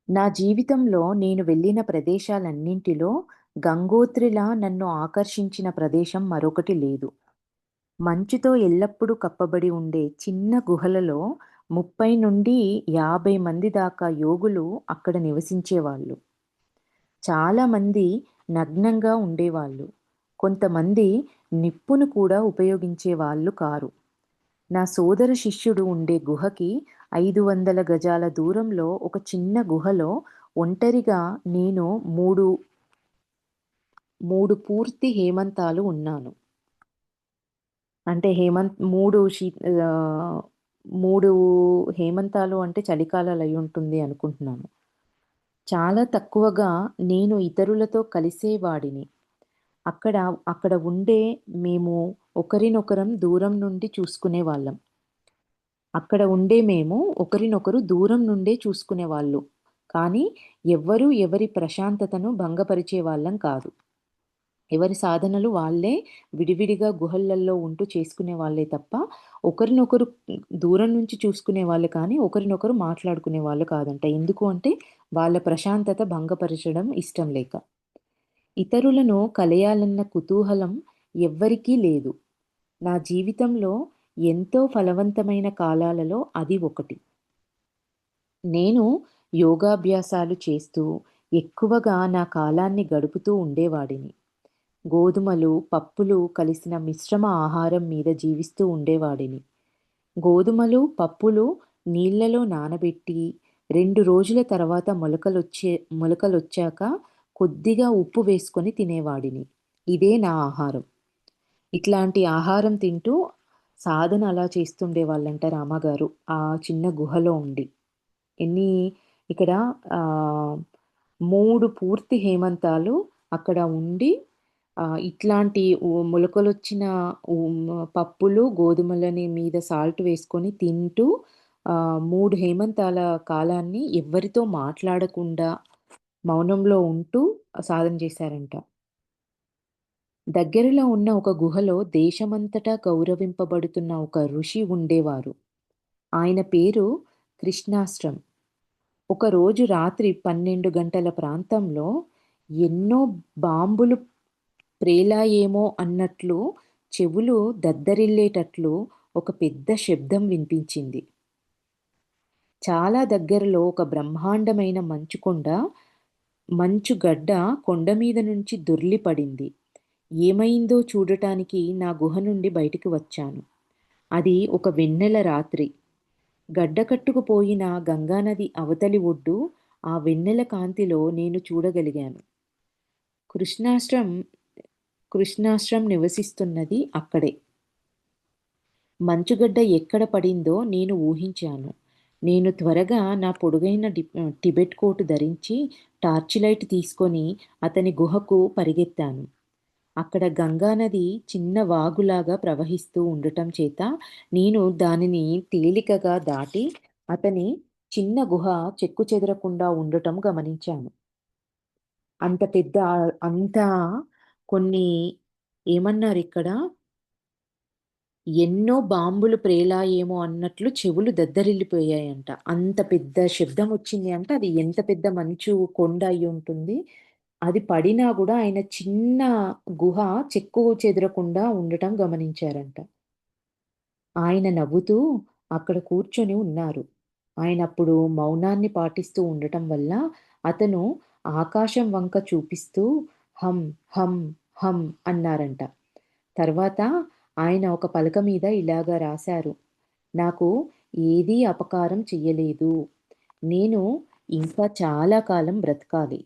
Speaker 1: నా జీవితంలో నేను వెళ్ళిన ప్రదేశాలన్నింటిలో గంగోత్రిలా నన్ను ఆకర్షించిన ప్రదేశం మరొకటి లేదు. మంచుతో ఎల్లప్పుడూ కప్పబడి ఉండే చిన్న గుహలలో 30-50 మంది దాకా యోగులు అక్కడ నివసించేవాళ్ళు. చాలామంది నగ్నంగా ఉండేవాళ్ళు. కొంతమంది నిప్పును కూడా ఉపయోగించేవాళ్ళు కారు. నా సోదర శిష్యుడు ఉండే గుహకి 500 గజాల దూరంలో ఒక చిన్న గుహలో ఒంటరిగా నేను 3 పూర్తి హేమంతాలు ఉన్నాను. అంటే 3 హేమంతాలు అంటే చలికాలాలు అయ్యుంటుంది అనుకుంటున్నాను. చాలా తక్కువగా నేను ఇతరులతో కలిసేవాడిని. అక్కడ అక్కడ ఉండే మేము ఒకరినొకరం దూరం నుండి చూసుకునేవాళ్ళం. అక్కడ ఉండే మేము ఒకరినొకరు దూరం నుండే చూసుకునేవాళ్ళు. కానీ ఎవ్వరూ ఎవరి ప్రశాంతతను భంగపరిచేవాళ్ళం కాదు. ఎవరి సాధనలు వాళ్ళే విడివిడిగా గుహలల్లో ఉంటూ చేసుకునేవాళ్ళే తప్ప, ఒకరినొకరు దూరం నుంచి చూసుకునేవాళ్ళు కానీ, ఒకరినొకరు మాట్లాడుకునేవాళ్ళు కాదంట. ఎందుకు అంటే, వాళ్ళ ప్రశాంతత భంగపరచడం ఇష్టం లేక. ఇతరులను కలియాలన్న కుతూహలం ఎవ్వరికీ లేదు. నా జీవితంలో ఎంతో ఫలవంతమైన కాలాలలో అది ఒకటి. నేను యోగాభ్యాసాలు చేస్తూ ఎక్కువగా నా కాలాన్ని గడుపుతూ ఉండేవాడిని. గోధుమలు, పప్పులు కలిసిన మిశ్రమ ఆహారం మీద జీవిస్తూ ఉండేవాడిని. గోధుమలు, పప్పులు నీళ్లలో నానబెట్టి 2 రోజుల తర్వాత మొలకలొచ్చాక కొద్దిగా ఉప్పు వేసుకొని తినేవాడిని. ఇదే నా ఆహారం. ఇట్లాంటి ఆహారం తింటూ సాధన అలా చేస్తుండేవాళ్ళంట రామగారు ఆ చిన్న గుహలో ఉండి. ఎన్ని ఇక్కడ 3 పూర్తి హేమంతాలు అక్కడ ఉండి ఇట్లాంటి మొలకలొచ్చిన పప్పులు, గోధుమలని మీద సాల్ట్ వేసుకొని తింటూ 3 హేమంతాల కాలాన్ని ఎవ్వరితో మాట్లాడకుండా మౌనంలో ఉంటూ సాధన చేశారంట. దగ్గరలో ఉన్న ఒక గుహలో దేశమంతటా గౌరవింపబడుతున్న ఒక ఋషి ఉండేవారు. ఆయన పేరు కృష్ణాశ్రం. ఒకరోజు రాత్రి 12 గంటల ప్రాంతంలో ఎన్నో బాంబులు ప్రేలాయేమో అన్నట్లు చెవులు దద్దరిల్లేటట్లు ఒక పెద్ద శబ్దం వినిపించింది. చాలా దగ్గరలో ఒక బ్రహ్మాండమైన మంచుగడ్డ కొండ మీద నుంచి దొర్లిపడింది. ఏమైందో చూడటానికి నా గుహ నుండి బయటికి వచ్చాను. అది ఒక వెన్నెల రాత్రి. గడ్డకట్టుకుపోయిన గంగానది అవతలి ఒడ్డు ఆ వెన్నెల కాంతిలో నేను చూడగలిగాను. కృష్ణాశ్రం కృష్ణాశ్రం నివసిస్తున్నది అక్కడే. మంచుగడ్డ ఎక్కడ పడిందో నేను ఊహించాను. నేను త్వరగా నా పొడుగైన టిబెట్ కోటు ధరించి టార్చ్ లైట్ తీసుకొని అతని గుహకు పరిగెత్తాను. అక్కడ గంగానది చిన్న వాగులాగా ప్రవహిస్తూ ఉండటం చేత నేను దానిని తేలికగా దాటి అతని చిన్న గుహ చెక్కుచెదరకుండా ఉండటం గమనించాను. అంత పెద్ద అంత కొన్ని ఏమన్నారిక్కడ ఎన్నో బాంబులు ప్రేలాయేమో అన్నట్లు చెవులు దద్దరిల్లిపోయాయంట. అంత పెద్ద శబ్దం వచ్చింది అంటే అది ఎంత పెద్ద మంచు కొండ అయ్యి ఉంటుంది. అది పడినా గూడా ఆయన చిన్న గుహ చెక్కు చెదరకుండా ఉండటం గమనించారంట. ఆయన నవ్వుతూ అక్కడ కూర్చొని ఉన్నారు. ఆయనప్పుడు మౌనాన్ని పాటిస్తూ ఉండటం వల్ల అతను ఆకాశం వంక చూపిస్తూ హం, హం, హం అన్నారంట. తర్వాత ఆయన ఒక పలక మీద ఇలాగ రాశారు. నాకు ఏదీ అపకారం చెయ్యలేదు. నేను ఇంకా చాలా కాలం బ్రతకాలి.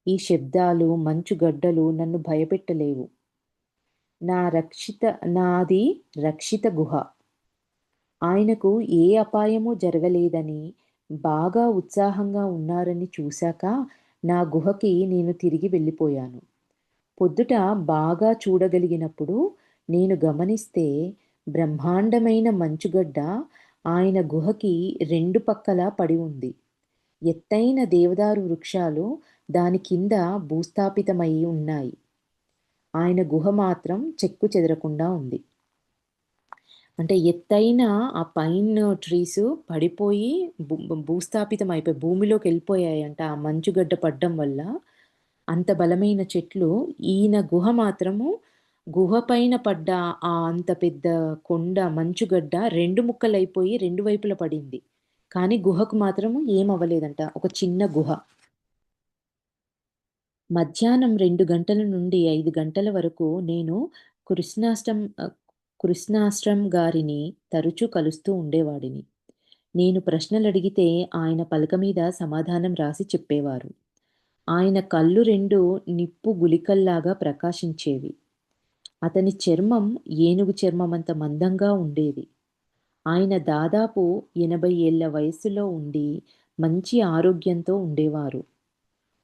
Speaker 1: ఈ శబ్దాలు, మంచుగడ్డలు నన్ను భయపెట్టలేవు. నా రక్షిత నాది రక్షిత గుహ. ఆయనకు ఏ అపాయమూ జరగలేదని, బాగా ఉత్సాహంగా ఉన్నారని చూశాక నా గుహకి నేను తిరిగి వెళ్ళిపోయాను. పొద్దుట బాగా చూడగలిగినప్పుడు నేను గమనిస్తే బ్రహ్మాండమైన మంచుగడ్డ ఆయన గుహకి రెండు పక్కలా పడి ఉంది. ఎత్తైన దేవదారు వృక్షాలు దాని కింద భూస్థాపితమై ఉన్నాయి. ఆయన గుహ మాత్రం చెక్కు చెదరకుండా ఉంది. అంటే ఎత్తైన ఆ పైన్ ట్రీస్ పడిపోయి భూస్థాపితం అయిపోయి భూమిలోకెళ్ళిపోయాయంట. ఆ మంచుగడ్డ పడ్డం వల్ల. అంత బలమైన చెట్లు. ఈయన గుహ మాత్రము గుహ పైన పడ్డ అంత పెద్ద కొండ మంచుగడ్డ 2 ముక్కలైపోయి 2 వైపుల పడింది. కానీ గుహకు మాత్రము ఏమవ్వలేదంట. ఒక చిన్న గుహ. మధ్యాహ్నం 2 గంటల నుండి 5 గంటల వరకు నేను కృష్ణాష్టం కృష్ణాశ్రం గారిని తరచూ కలుస్తూ ఉండేవాడిని. నేను ప్రశ్నలడిగితే ఆయన పలక మీద సమాధానం రాసి చెప్పేవారు. ఆయన కళ్ళు 2 నిప్పు గుళికల్లాగా ప్రకాశించేవి. అతని చర్మం ఏనుగు చర్మమంత మందంగా ఉండేది. ఆయన దాదాపు 80 ఏళ్ల వయస్సులో ఉండి మంచి ఆరోగ్యంతో ఉండేవారు.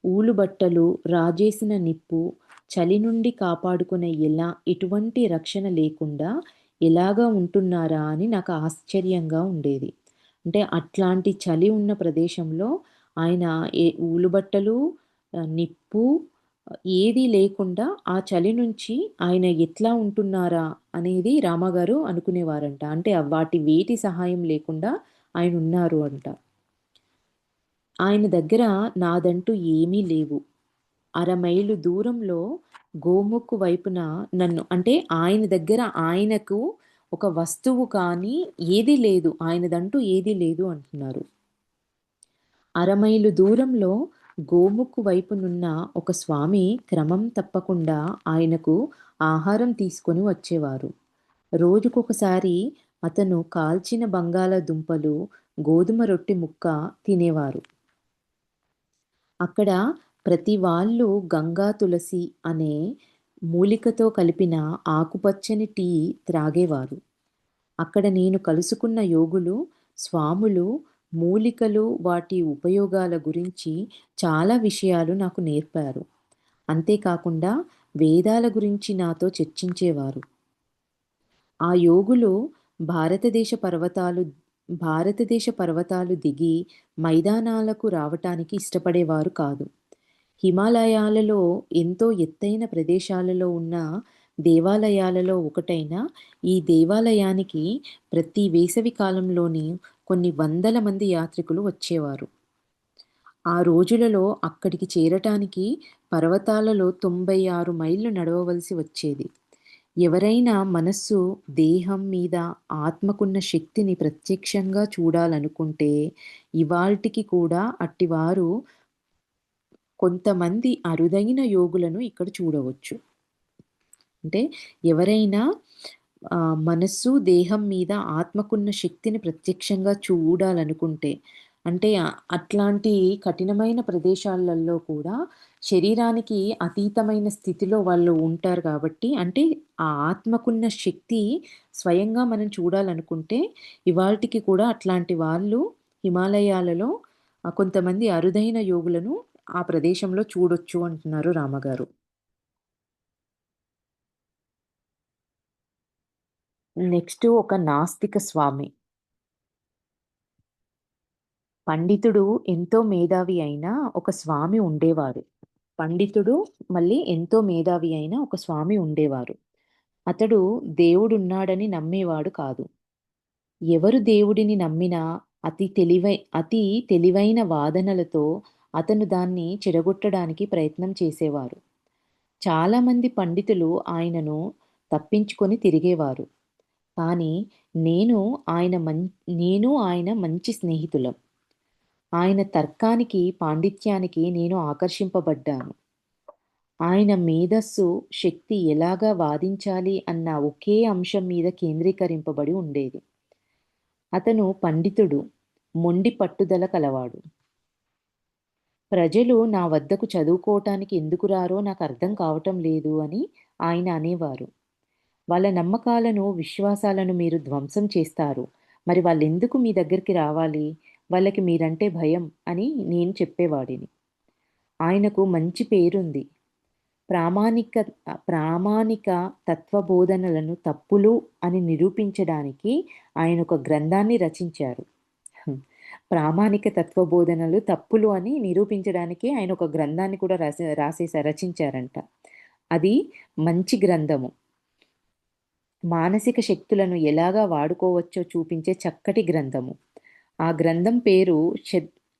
Speaker 1: ఊలుబట్టలు, రాజేసిన నిప్పు, చలి నుండి కాపాడుకునే ఎటువంటి రక్షణ లేకుండా ఎలాగా ఉంటున్నారా అని నాకు ఆశ్చర్యంగా ఉండేది. అంటే అట్లాంటి చలి ఉన్న ప్రదేశంలో ఆయన ఊలుబట్టలు, నిప్పు ఏదీ లేకుండా ఆ చలి నుంచి ఆయన ఎట్లా ఉంటున్నారా అనేది రామాగారు అనుకునేవారంట. అంటే వాటి వేటి సహాయం లేకుండా ఆయనున్నారు అంట. ఆయన దగ్గర నాదంటూ ఏమీ లేవు. మైలు దూరంలో గోముఖ్ వైపున నన్ను అంటే ఆయన దగ్గర ఆయనకు ఒక వస్తువు కానీ ఏదీ లేదు. ఆయనదంటూ ఏదీ లేదు అంటున్నారు. మైలు దూరంలో గోముఖ్ వైపునున్న ఒక స్వామి క్రమం తప్పకుండా ఆయనకు ఆహారం తీసుకొని వచ్చేవారు. రోజుకొకసారి అతను కాల్చిన బంగాళాదుంపలు, గోధుమ రొట్టె ముక్క తినేవారు. అక్కడ ప్రతి వాళ్ళు గంగా తులసి అనే మూలికతో కలిపిన ఆకుపచ్చని టీ త్రాగేవారు. అక్కడ నేను కలుసుకున్న యోగులు, స్వాములు మూలికలు, వాటి ఉపయోగాల గురించి చాలా విషయాలు నాకు నేర్పారు. అంతేకాకుండా వేదాల గురించి నాతో చర్చించేవారు. ఆ యోగులు భారతదేశ పర్వతాలు భారతదేశ పర్వతాలు దిగి మైదానాలకు రావటానికి ఇష్టపడేవారు కాదు. హిమాలయాలలో ఎంతో ఎత్తైన ప్రదేశాలలో ఉన్న దేవాలయాలలో ఒకటైన ఈ దేవాలయానికి ప్రతి వేసవి కాలంలోని కొన్ని వందల మంది యాత్రికులు వచ్చేవారు. ఆ రోజులలో అక్కడికి చేరటానికి పర్వతాలలో 96 మైళ్ళు నడవవలసి వచ్చేది. ఎవరైనా మనస్సు, దేహం మీద ఆత్మకున్న శక్తిని ప్రత్యక్షంగా చూడాలనుకుంటే ఇవాల్టికి కూడా అట్టివారు కొంతమంది అరుదైన యోగులను ఇక్కడ చూడవచ్చు. అంటే ఎవరైనా మనస్సు, దేహం మీద ఆత్మకున్న శక్తిని ప్రత్యక్షంగా చూడాలనుకుంటే అంటే అట్లాంటి కఠినమైన ప్రదేశాలలో కూడా శరీరానికి అతీతమైన స్థితిలో వాళ్ళు ఉంటారు కాబట్టి అంటే ఆ ఆత్మకున్న శక్తి స్వయంగా మనం చూడాలనుకుంటే ఇవాల్టికి కూడా అట్లాంటి వాళ్ళు హిమాలయాలలో కొంతమంది అరుదైన యోగులను ఆ ప్రదేశంలో చూడొచ్చు అంటున్నారు రామగారు. నెక్స్ట్ ఒక నాస్తిక స్వామి. పండితుడు ఎంతో మేధావి అయిన ఒక స్వామి ఉండేవారు. పండితుడు మళ్ళీ ఎంతో మేధావి అయిన ఒక స్వామి ఉండేవారు. అతడు దేవుడున్నాడని నమ్మేవాడు కాదు. ఎవరు దేవుడిని నమ్మినా అతి తెలివైన వాదనలతో అతను దాన్ని చెడగొట్టడానికి ప్రయత్నం చేసేవారు. చాలామంది పండితులు ఆయనను తప్పించుకొని తిరిగేవారు. కానీ నేను ఆయన మన్ నేను ఆయన మంచి స్నేహితులం. ఆయన తర్కానికి, పాండిత్యానికి నేను ఆకర్షింపబడ్డాను. ఆయన మేధస్సు, శక్తి ఎలాగా వాదించాలి అన్న ఒకే అంశం మీద కేంద్రీకరింపబడి ఉండేది. అతను పండితుడు, మొండి పట్టుదల కలవాడు. ప్రజలు నా వద్దకు చదువుకోవటానికి ఎందుకు రారో నాకర్థం కావటం లేదు అని ఆయన అనేవారు. వాళ్ళ నమ్మకాలను, విశ్వాసాలను మీరు ధ్వంసం చేస్తారు. మరి వాళ్ళెందుకు మీ దగ్గరికి రావాలి? వాళ్ళకి మీరంటే భయం అని నేను చెప్పేవాడిని. ఆయనకు మంచి పేరుంది. ప్రామాణిక ప్రామాణిక తత్వబోధనలను తప్పులు అని నిరూపించడానికి ఆయనొక గ్రంథాన్ని రచించారు. హ్మ్. ప్రామాణిక తత్వబోధనలు తప్పులు అని నిరూపించడానికి ఆయన ఒక గ్రంథాన్ని కూడా రచించారంట. అది మంచి గ్రంథము. మానసిక శక్తులను ఎలాగా వాడుకోవచ్చో చూపించే చక్కటి గ్రంథము. ఆ గ్రంథం పేరు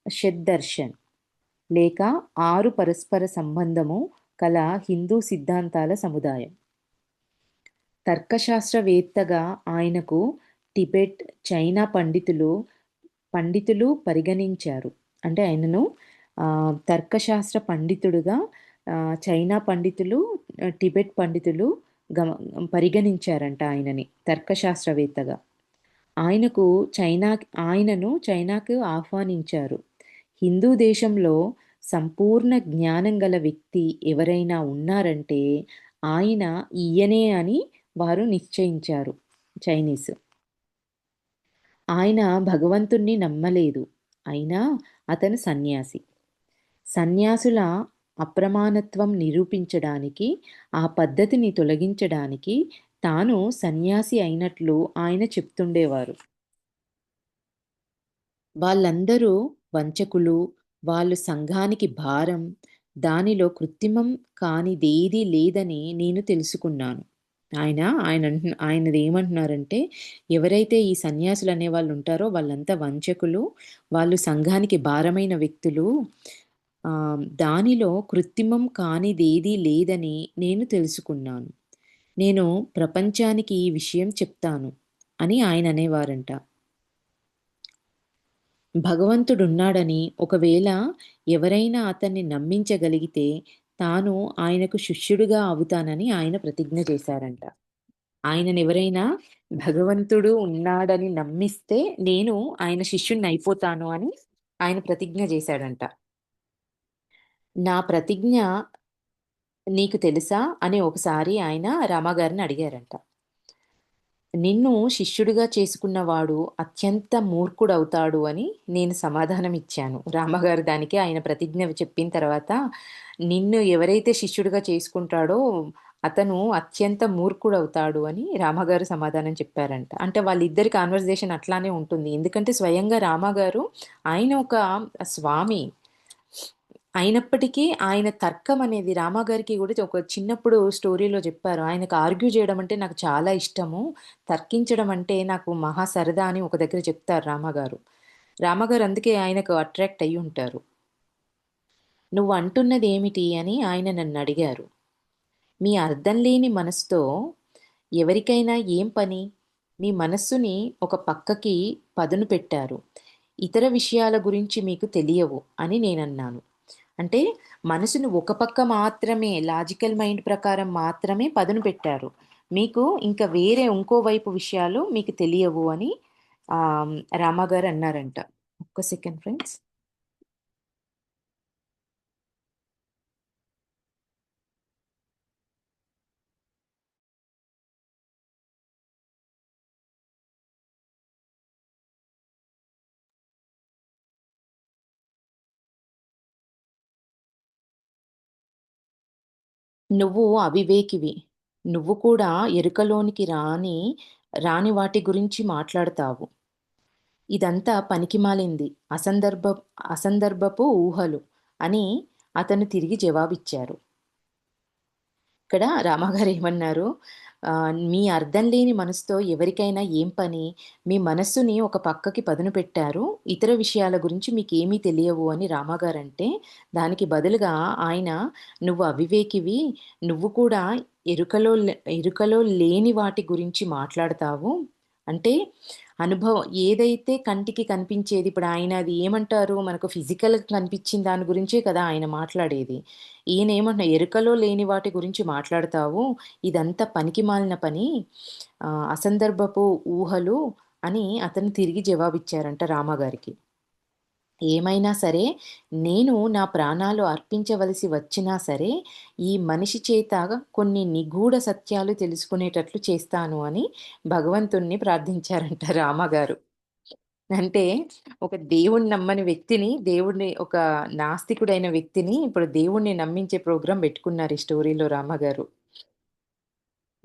Speaker 1: షడ్దర్శన్ లేక 6 పరస్పర సంబంధము కల హిందూ సిద్ధాంతాల సముదాయం. తర్కశాస్త్రవేత్తగా ఆయనకు టిబెట్, చైనా పండితులు పరిగణించారు. అంటే ఆయనను తర్కశాస్త్ర పండితుడుగా చైనా పండితులు, టిబెట్ పండితులు గమ పరిగణించారంట ఆయనని తర్కశాస్త్రవేత్తగా. ఆయనకు ఆయనను చైనాకు ఆహ్వానించారు. హిందూ దేశంలో సంపూర్ణ జ్ఞానం గల వ్యక్తి ఎవరైనా ఉన్నారంటే ఆయన ఈయనే అని వారు నిశ్చయించారు చైనీస్. ఆయన భగవంతుణ్ణి నమ్మలేదు. అయినా అతను సన్యాసి. సన్యాసుల అప్రమాణత్వం నిరూపించడానికి, ఆ పద్ధతిని తొలగించడానికి తాను సన్యాసి అయినట్లు ఆయన చెప్తుండేవారు. వాళ్ళందరూ వంచకులు, వాళ్ళు సంఘానికి భారం, దానిలో కృత్రిమం కానిదేదీ లేదని నేను తెలుసుకున్నాను. ఆయనదేమంటున్నారంటే, ఎవరైతే ఈ సన్యాసులు అనేవాళ్ళు ఉంటారో వాళ్ళంతా వంచకులు, వాళ్ళు సంఘానికి భారమైన వ్యక్తులు. దానిలో కృత్రిమం కానిదేదీ లేదని నేను తెలుసుకున్నాను. నేను ప్రపంచానికి ఈ విషయం చెప్తాను అని ఆయన అనేవారంట. భగవంతుడున్నాడని, ఒకవేళ ఎవరైనా అతన్ని నమ్మించగలిగితే తాను ఆయనకు శిష్యుడిగా అవుతానని ఆయన ప్రతిజ్ఞ చేశారంట. ఆయననెవరైనా భగవంతుడు ఉన్నాడని నమ్మిస్తే నేను ఆయన శిష్యుడినయిపోతాను అని ఆయన ప్రతిజ్ఞ చేశాడంట. నా ప్రతిజ్ఞ నీకు తెలుసా అని ఒకసారి ఆయన రామగారిని అడిగారంట. నిన్ను శిష్యుడిగా చేసుకున్నవాడు అత్యంత మూర్ఖుడవుతాడు అని నేను సమాధానం ఇచ్చాను. రామగారు దానికి ఆయన ప్రతిజ్ఞ చెప్పిన తర్వాత, నిన్ను ఎవరైతే శిష్యుడిగా చేసుకుంటాడో అతను అత్యంత మూర్ఖుడవుతాడు అని రామగారు సమాధానం చెప్పారంట. అంటే వాళ్ళిద్దరి కాన్వర్జేషన్ అట్లానే ఉంటుంది. ఎందుకంటే స్వయంగా రామగారు ఆయన ఒక స్వామి. అయినప్పటికీ ఆయన తర్కం అనేది రామాగారికి కూడా ఒక చిన్నప్పుడు స్టోరీలో చెప్పారు. ఆయనకు ఆర్గ్యూ చేయడం అంటే నాకు చాలా ఇష్టము. తర్కించడం అంటే నాకు మహా సరదా అని ఒక దగ్గర చెప్తారు రామగారు. రామగారు అందుకే ఆయనకు అట్రాక్ట్ అయ్యి ఉంటారు. నువ్వు అంటున్నది ఏమిటి అని ఆయన నన్ను అడిగారు. మీ అర్థం లేని మనసుతో ఎవరికైనా ఏం పని? మీ మనస్సుని ఒక పక్కకి పదును పెట్టారు. ఇతర విషయాల గురించి మీకు తెలియవు అని నేనన్నాను. అంటే మనసును ఒక పక్క మాత్రమే లాజికల్ మైండ్ ప్రకారం మాత్రమే పదును పెట్టారు. మీకు ఇంకా వేరే ఇంకో వైపు విషయాలు మీకు తెలియవు అని రామగారు అన్నారంట. ఒక్క సెకండ్ ఫ్రెండ్స్. నువ్వు అవివేకివి. నువ్వు కూడా ఎరుకలోనికి రాని వాటి గురించి మాట్లాడతావు. ఇదంతా పనికిమాలింది. అసందర్భపు ఊహలు అని అతను తిరిగి జవాబిచ్చారు. ఇక్కడ రామగారు ఏమన్నారు? మీ అర్థం లేని మనసుతో ఎవరికైనా ఏం పని? మీ మనస్సుని ఒక పక్కకి పదును పెట్టారు. ఇతర విషయాల గురించి మీకేమీ తెలియవు అని రామాగారంటే, దానికి బదులుగా ఆయన "నువ్వు అవివేకివి. నువ్వు కూడా ఎరుకలో లేని వాటి గురించి మాట్లాడతావు." అంటే ఏదైతే కంటికి కనిపించేది ఇప్పుడు ఆయన అది ఏమంటారు? మనకు ఫిజికల్‌గా కనిపించిన దాని గురించే కదా ఆయన మాట్లాడేది. "ఎరుకలో లేని వాటి గురించి మాట్లాడతావు. ఇదంతా పనికిమాలిన పని. అసందర్భపు ఊహలు" అని అతను తిరిగి జవాబిచ్చారంట రామాగారికి. ఏమైనా సరే, నేను నా ప్రాణాలు అర్పించవలసి వచ్చినా సరే, ఈ మనిషి చేత కొన్ని నిగూఢ సత్యాలు తెలుసుకునేటట్లు చేస్తాను అని భగవంతుడిని ప్రార్థించారంట రామగారు. అంటే ఒక దేవుడిని నమ్మని వ్యక్తిని, ఒక నాస్తికుడైన వ్యక్తిని ఇప్పుడు దేవుడిని నమ్మించే ప్రోగ్రామ్ పెట్టుకున్నారు ఈ స్టోరీలో రామగారు.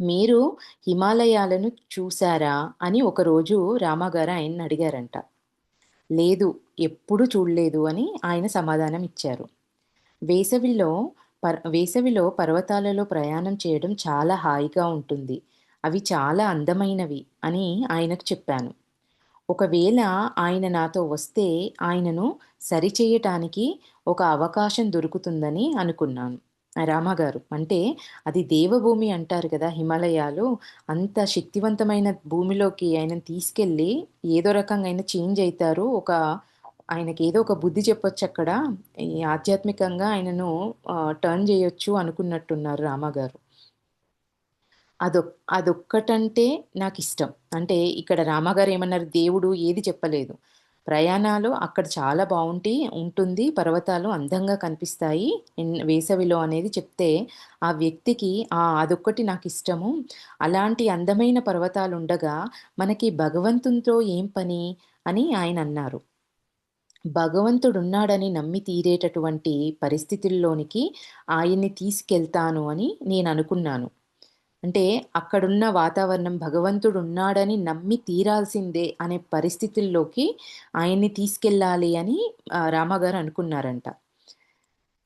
Speaker 1: "మీరు హిమాలయాలను చూసారా?" అని ఒకరోజు రామగారు ఆయన్నడిగారంట. లేదు. ఎప్పుడూ చూడలేదు అని ఆయన సమాధానం ఇచ్చారు. వేసవిలో వేసవిలో పర్వతాలలో ప్రయాణం చేయడం చాలా హాయిగా ఉంటుంది. అవి చాలా అందమైనవి అని ఆయనకు చెప్పాను. ఒకవేళ ఆయన నాతో వస్తే ఆయనను సరిచెయ్యటానికి ఒక అవకాశం దొరుకుతుందని అనుకున్నాను. రామగారు అంటే అది దేవభూమి అంటారు కదా! హిమాలయాలు. అంత శక్తివంతమైన భూమిలోకి ఆయనను తీసుకెళ్ళి ఏదో రకంగా ఆయన చేంజ్ అయితారు. ఆయనకేదో ఒక బుద్ధి చెప్పొచ్చక్కడ. ఈ ఆధ్యాత్మికంగా ఆయనను టర్న్ జేయొచ్చు అనుకున్నట్టున్నారు రామగారు. అదొక్కటంటే నాకిష్టం. అంటే ఇక్కడ రామగారేమన్నారు, దేవుడు ఏది చెప్పలేదు. ప్రయాణాలు అక్కడ చాలా ఉంటుంది. పర్వతాలు అందంగా కనిపిస్తాయి. వేసవిలో అనేది చెప్తే, ఆ వ్యక్తికి అదొక్కటి నాకిష్టము. అలాంటి అందమైన పర్వతాలుండగా, మనకి భగవంతునితో ఏం పని అని ఆయనన్నారు. భగవంతుడున్నాడని నమ్మి తీరేటటువంటి పరిస్థితుల్లోనికి ఆయన్ని తీసుకెళ్తాను అని నేననుకున్నాను. అంటే అక్కడున్న వాతావరణం భగవంతుడున్నాడని నమ్మి తీరాల్సిందే అనే పరిస్థితుల్లోకి ఆయన్ని తీసుకెళ్ళాలి అని రామగారు అనుకున్నారంట.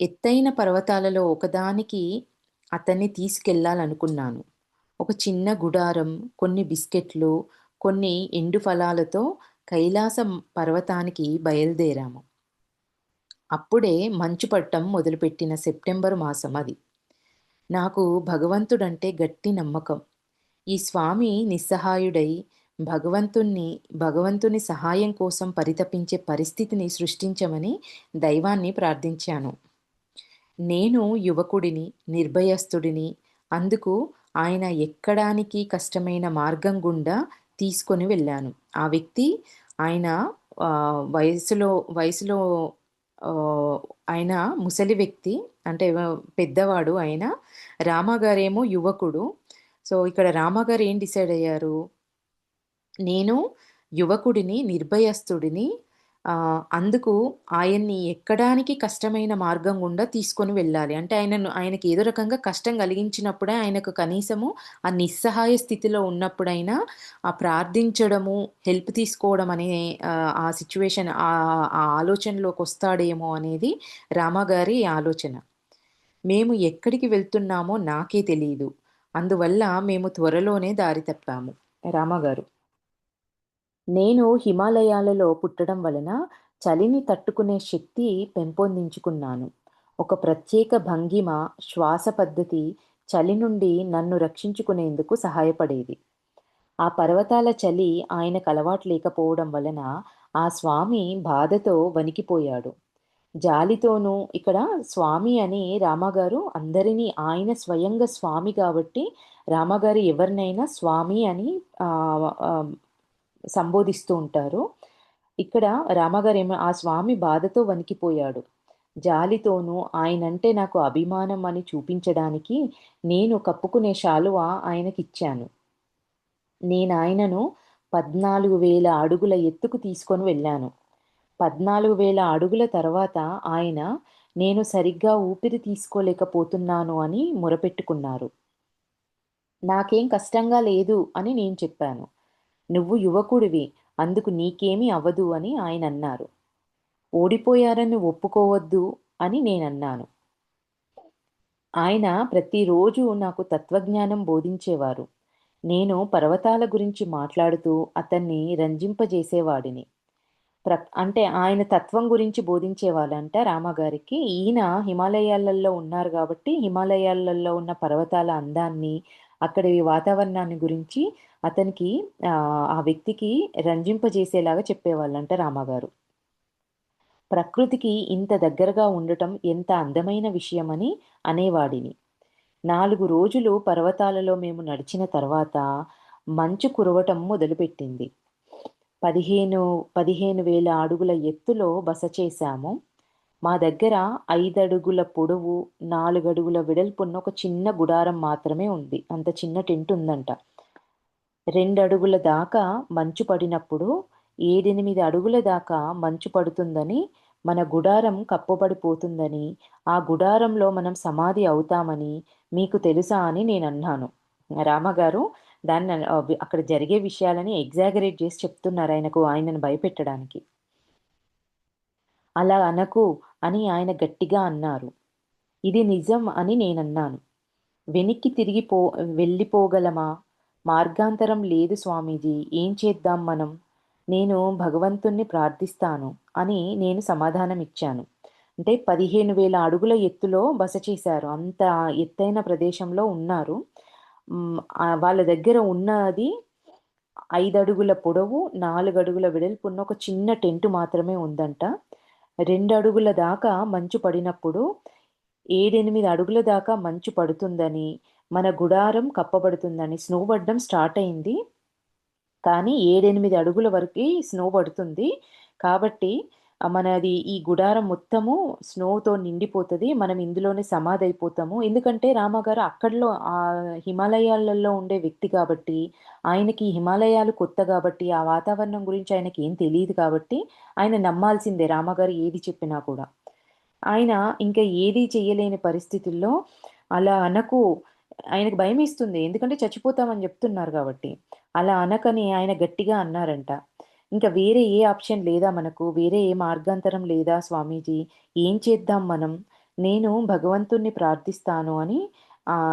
Speaker 1: ఎత్తైన పర్వతాలలో ఒకదానికి అతన్ని తీసుకెళ్ళాలనుకున్నాను. ఒక చిన్న గుడారం, కొన్ని బిస్కెట్లు, కొన్ని ఎండు ఫలాలతో కైలాసం పర్వతానికి బయలుదేరాము. అప్పుడే మంచు పడటం మొదలుపెట్టిన సెప్టెంబరు మాసం అది. నాకు భగవంతుడంటే గట్టి నమ్మకం. ఈ స్వామి నిస్సహాయుడై భగవంతుణ్ణి భగవంతుని సహాయం కోసం పరితపించే పరిస్థితిని సృష్టించమని దైవాన్ని ప్రార్థించాను. నేను యువకుడిని, నిర్భయస్తుడిని. అందుకు ఆయన ఎక్కడానికి కష్టమైన మార్గం గుండా తీసుకొని వెళ్ళాను. ఆ వ్యక్తి ఆయన వయసులో వయసులో ఆహ్, ఆయన ముసలి వ్యక్తి. అంటే పెద్దవాడు ఆయన. రామగారేమో యువకుడు. సో, ఇక్కడ రామగారు ఏం డిసైడ్ అయ్యారు, నేను యువకుడిని, నిర్భయస్తుడిని. అందుకు ఆయన్ని ఎక్కడానికి కష్టమైన మార్గం గుండా తీసుకొని వెళ్ళాలి. అంటే ఆయనకి ఏదో రకంగా కష్టం కలిగించినప్పుడే ఆయనకు కనీసము ఆ నిస్సహాయ స్థితిలో ఉన్నప్పుడైనా ప్రార్థించడము, హెల్ప్ తీసుకోవడం అనే ఆ సిట్యుయేషన్ ఆ ఆలోచనలోకొస్తాడేమో అనేది రామగారి ఆలోచన. మేము ఎక్కడికి వెళ్తున్నామో నాకే తెలీదు. అందువల్ల మేము త్వరలోనే దారి తప్పాము. రామగారు. నేను హిమాలయాలలో పుట్టడం వలన చలిని తట్టుకునే శక్తి పెంపొందించుకున్నాను. ఒక ప్రత్యేక భంగిమ, శ్వాస పద్ధతి చలి నుండి నన్ను రక్షించుకునేందుకు సహాయపడేది. ఆ పర్వతాల చలి ఆయనకు అలవాటు లేకపోవడం వలన ఆ స్వామి బాధతో వణికిపోయాడు. జాలితోనూ ఇక్కడ స్వామి అని రామగారు అందరినీ ఆయన స్వయంగా స్వామి కాబట్టి రామగారు ఎవరినైనా స్వామి అని ఆహ్, ఆహ్, సంబోధిస్తూ ఉంటారు. ఇక్కడ రామగారేమో ఆ స్వామి బాధతో వణికిపోయాడు. జాలితోనూ ఆయనంటే నాకు అభిమానం అని చూపించడానికి నేను కప్పుకునే శాలువ ఆయనకిచ్చాను. నేనాయనను 14,000 అడుగుల ఎత్తుకు తీసుకొని వెళ్ళాను. 14,000 అడుగుల తర్వాత ఆయన నేను సరిగ్గా ఊపిరి తీసుకోలేకపోతున్నాను అని మొరపెట్టుకున్నారు. నాకేం కష్టంగా లేదు అని నేను చెప్పాను. నువ్వు యువకుడివి. అందుకు నీకేమీ అవ్వదు అని ఆయనన్నారు. ఓడిపోయారని ఒప్పుకోవద్దు అని నేనన్నాను. ఆయన ప్రతిరోజు నాకు తత్వజ్ఞానం బోధించేవారు. నేను పర్వతాల గురించి మాట్లాడుతూ అతన్ని రంజింపజేసేవాడిని. అంటే ఆయన తత్వం గురించి బోధించేవాళ్ళంట రామగారికి. ఈయన హిమాలయాలలో ఉన్నారు గాబట్టి, హిమాలయాలలో ఉన్న పర్వతాల అందాన్ని, అక్కడి వాతావరణాన్ని గురించి అతనికి ఆ వ్యక్తికి రంజింపజేసేలాగా చెప్పేవాళ్ళంట రామగారు. ప్రకృతికి ఇంత దగ్గరగా ఉండటం ఎంత అందమైన విషయమని అనేవాడిని. 4 రోజులు పర్వతాలలో మేము నడిచిన తర్వాత మంచు కురవటం మొదలుపెట్టింది. 15,000 అడుగుల ఎత్తులో బస చేశాము. మా దగ్గర 5 అడుగుల పొడవు, 4 అడుగుల వెడల్పున్న ఒక చిన్న గుడారం మాత్రమే ఉంది. అంత చిన్న టెంట్ ఉందంట. 2 అడుగుల దాకా మంచు పడినప్పుడు 7, 8 అడుగుల దాకా మంచు పడుతుందని, మన గుడారం కప్పబడిపోతుందని, ఆ గుడారంలో మనం సమాధి అవుతామని మీకు తెలుసా అని నేనన్నాను. రామగారు దాన్ని అక్కడ జరిగే విషయాలని ఎగ్జాగరేట్ చేసి చెప్తున్నారు ఆయనను భయపెట్టడానికి. "అలా అనకు" అని ఆయన గట్టిగా అన్నారు. "ఇది నిజం" అని నేనన్నాను. "వెనక్కి తిరిగి వెళ్ళిపోగలమా? మార్గాంతరం లేదు స్వామీజీ. ఏం చేద్దాం మనం? నేను భగవంతుణ్ణి ప్రార్థిస్తాను" అని నేను సమాధానమిచ్చాను. అంటే 15,000 అడుగుల ఎత్తులో బస చేశారు. అంత ఎత్తైన ప్రదేశంలో ఉన్నారు. వాళ్ళ దగ్గర ఉన్నది 5 అడుగుల పొడవు, 4 అడుగుల వెడల్పున్న ఒక చిన్న టెంట్ మాత్రమే ఉందంట. 2 అడుగుల దాకా మంచు పడినప్పుడు 7, 8 అడుగుల దాకా మంచు పడుతుందని, మన గుడారం కప్పబడుతుందని, స్నో పడడం స్టార్ట్ అయింది. కానీ 7, 8 అడుగుల వరకి స్నో పడుతుంది. కాబట్టి మనది ఈ గుడారం మొత్తము స్నోతో నిండిపోతది. మనం ఇందులోనే సమాధైపోతాము. ఎందుకంటే రామగారు అక్కడలో హిమాలయాలలో ఉండే వ్యక్తి కాబట్టి, ఆయనకి హిమాలయాలు కొత్త కాబట్టి, ఆ వాతావరణం గురించి ఆయనకేం తెలీదు కాబట్టి, ఆయన నమ్మాల్సిందే రామగారు ఏది చెప్పినా కూడా. ఆయన ఇంకా ఏది చెయ్యలేని పరిస్థితుల్లో అలా అనకు ఆయనకు భయమేస్తుంది. ఎందుకంటే చచ్చిపోతామని జెప్తున్నారు గాబట్టి. అలా అనకని ఆయన గట్టిగా అన్నారంట. "ఇంక వేరే ఏ ఆప్షన్ లేదా మనకు? వేరే ఏ మార్గాంతరం లేదా స్వామీజీ? ఏం చేద్దాం మనం? నేను భగవంతుడిని ప్రార్థిస్తాను" అని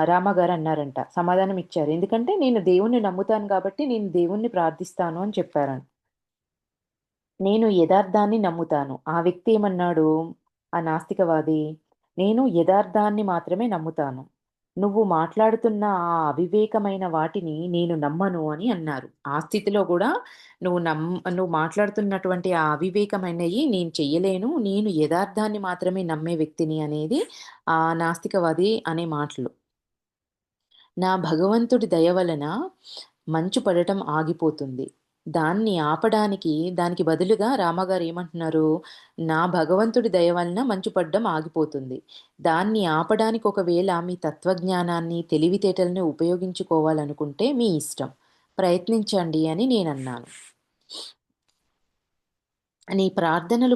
Speaker 1: రామగారు అన్నారంట. సమాధానం ఇచ్చారు. ఎందుకంటే నేను దేవుడిని నమ్ముతాను గాబట్టి నేను దేవుడిని ప్రార్థిస్తాను అని చెప్పారంట. నేను యథార్థాన్ని నమ్ముతాను. ఆ వ్యక్తి ఏమన్నాడు? ఆ నాస్తికవాది, "నేను యథార్థాన్ని మాత్రమే నమ్ముతాను. నువ్వు మాట్లాడుతున్న ఆ అవివేకమైన వాటిని నేను నమ్మను" అని అన్నారు. ఆ స్థితిలో గూడా నువ్వు మాట్లాడుతున్నటువంటి ఆ అవివేకమైనయి నేను చెయ్యలేను. నేను యథార్థాన్ని మాత్రమే నమ్మే వ్యక్తిని అనేది ఆ నాస్తికవాది అనే మాటలు. నా భగవంతుడి దయ వలన మంచు పడటం ఆగిపోతుంది. దానికి బదులుగా రామగారు ఏమంటున్నారు, "నా భగవంతుడి దయ వలన మంచు పడడం ఆగిపోతుంది. దాన్ని ఆపడానికి ఒకవేళ మీ తత్వజ్ఞానాన్ని, తెలివితేటలని ఉపయోగించుకోవాలనుకుంటే మీ ఇష్టం. ప్రయత్నించండి" అని నేనన్నాను. నీ ప్రార్థనలు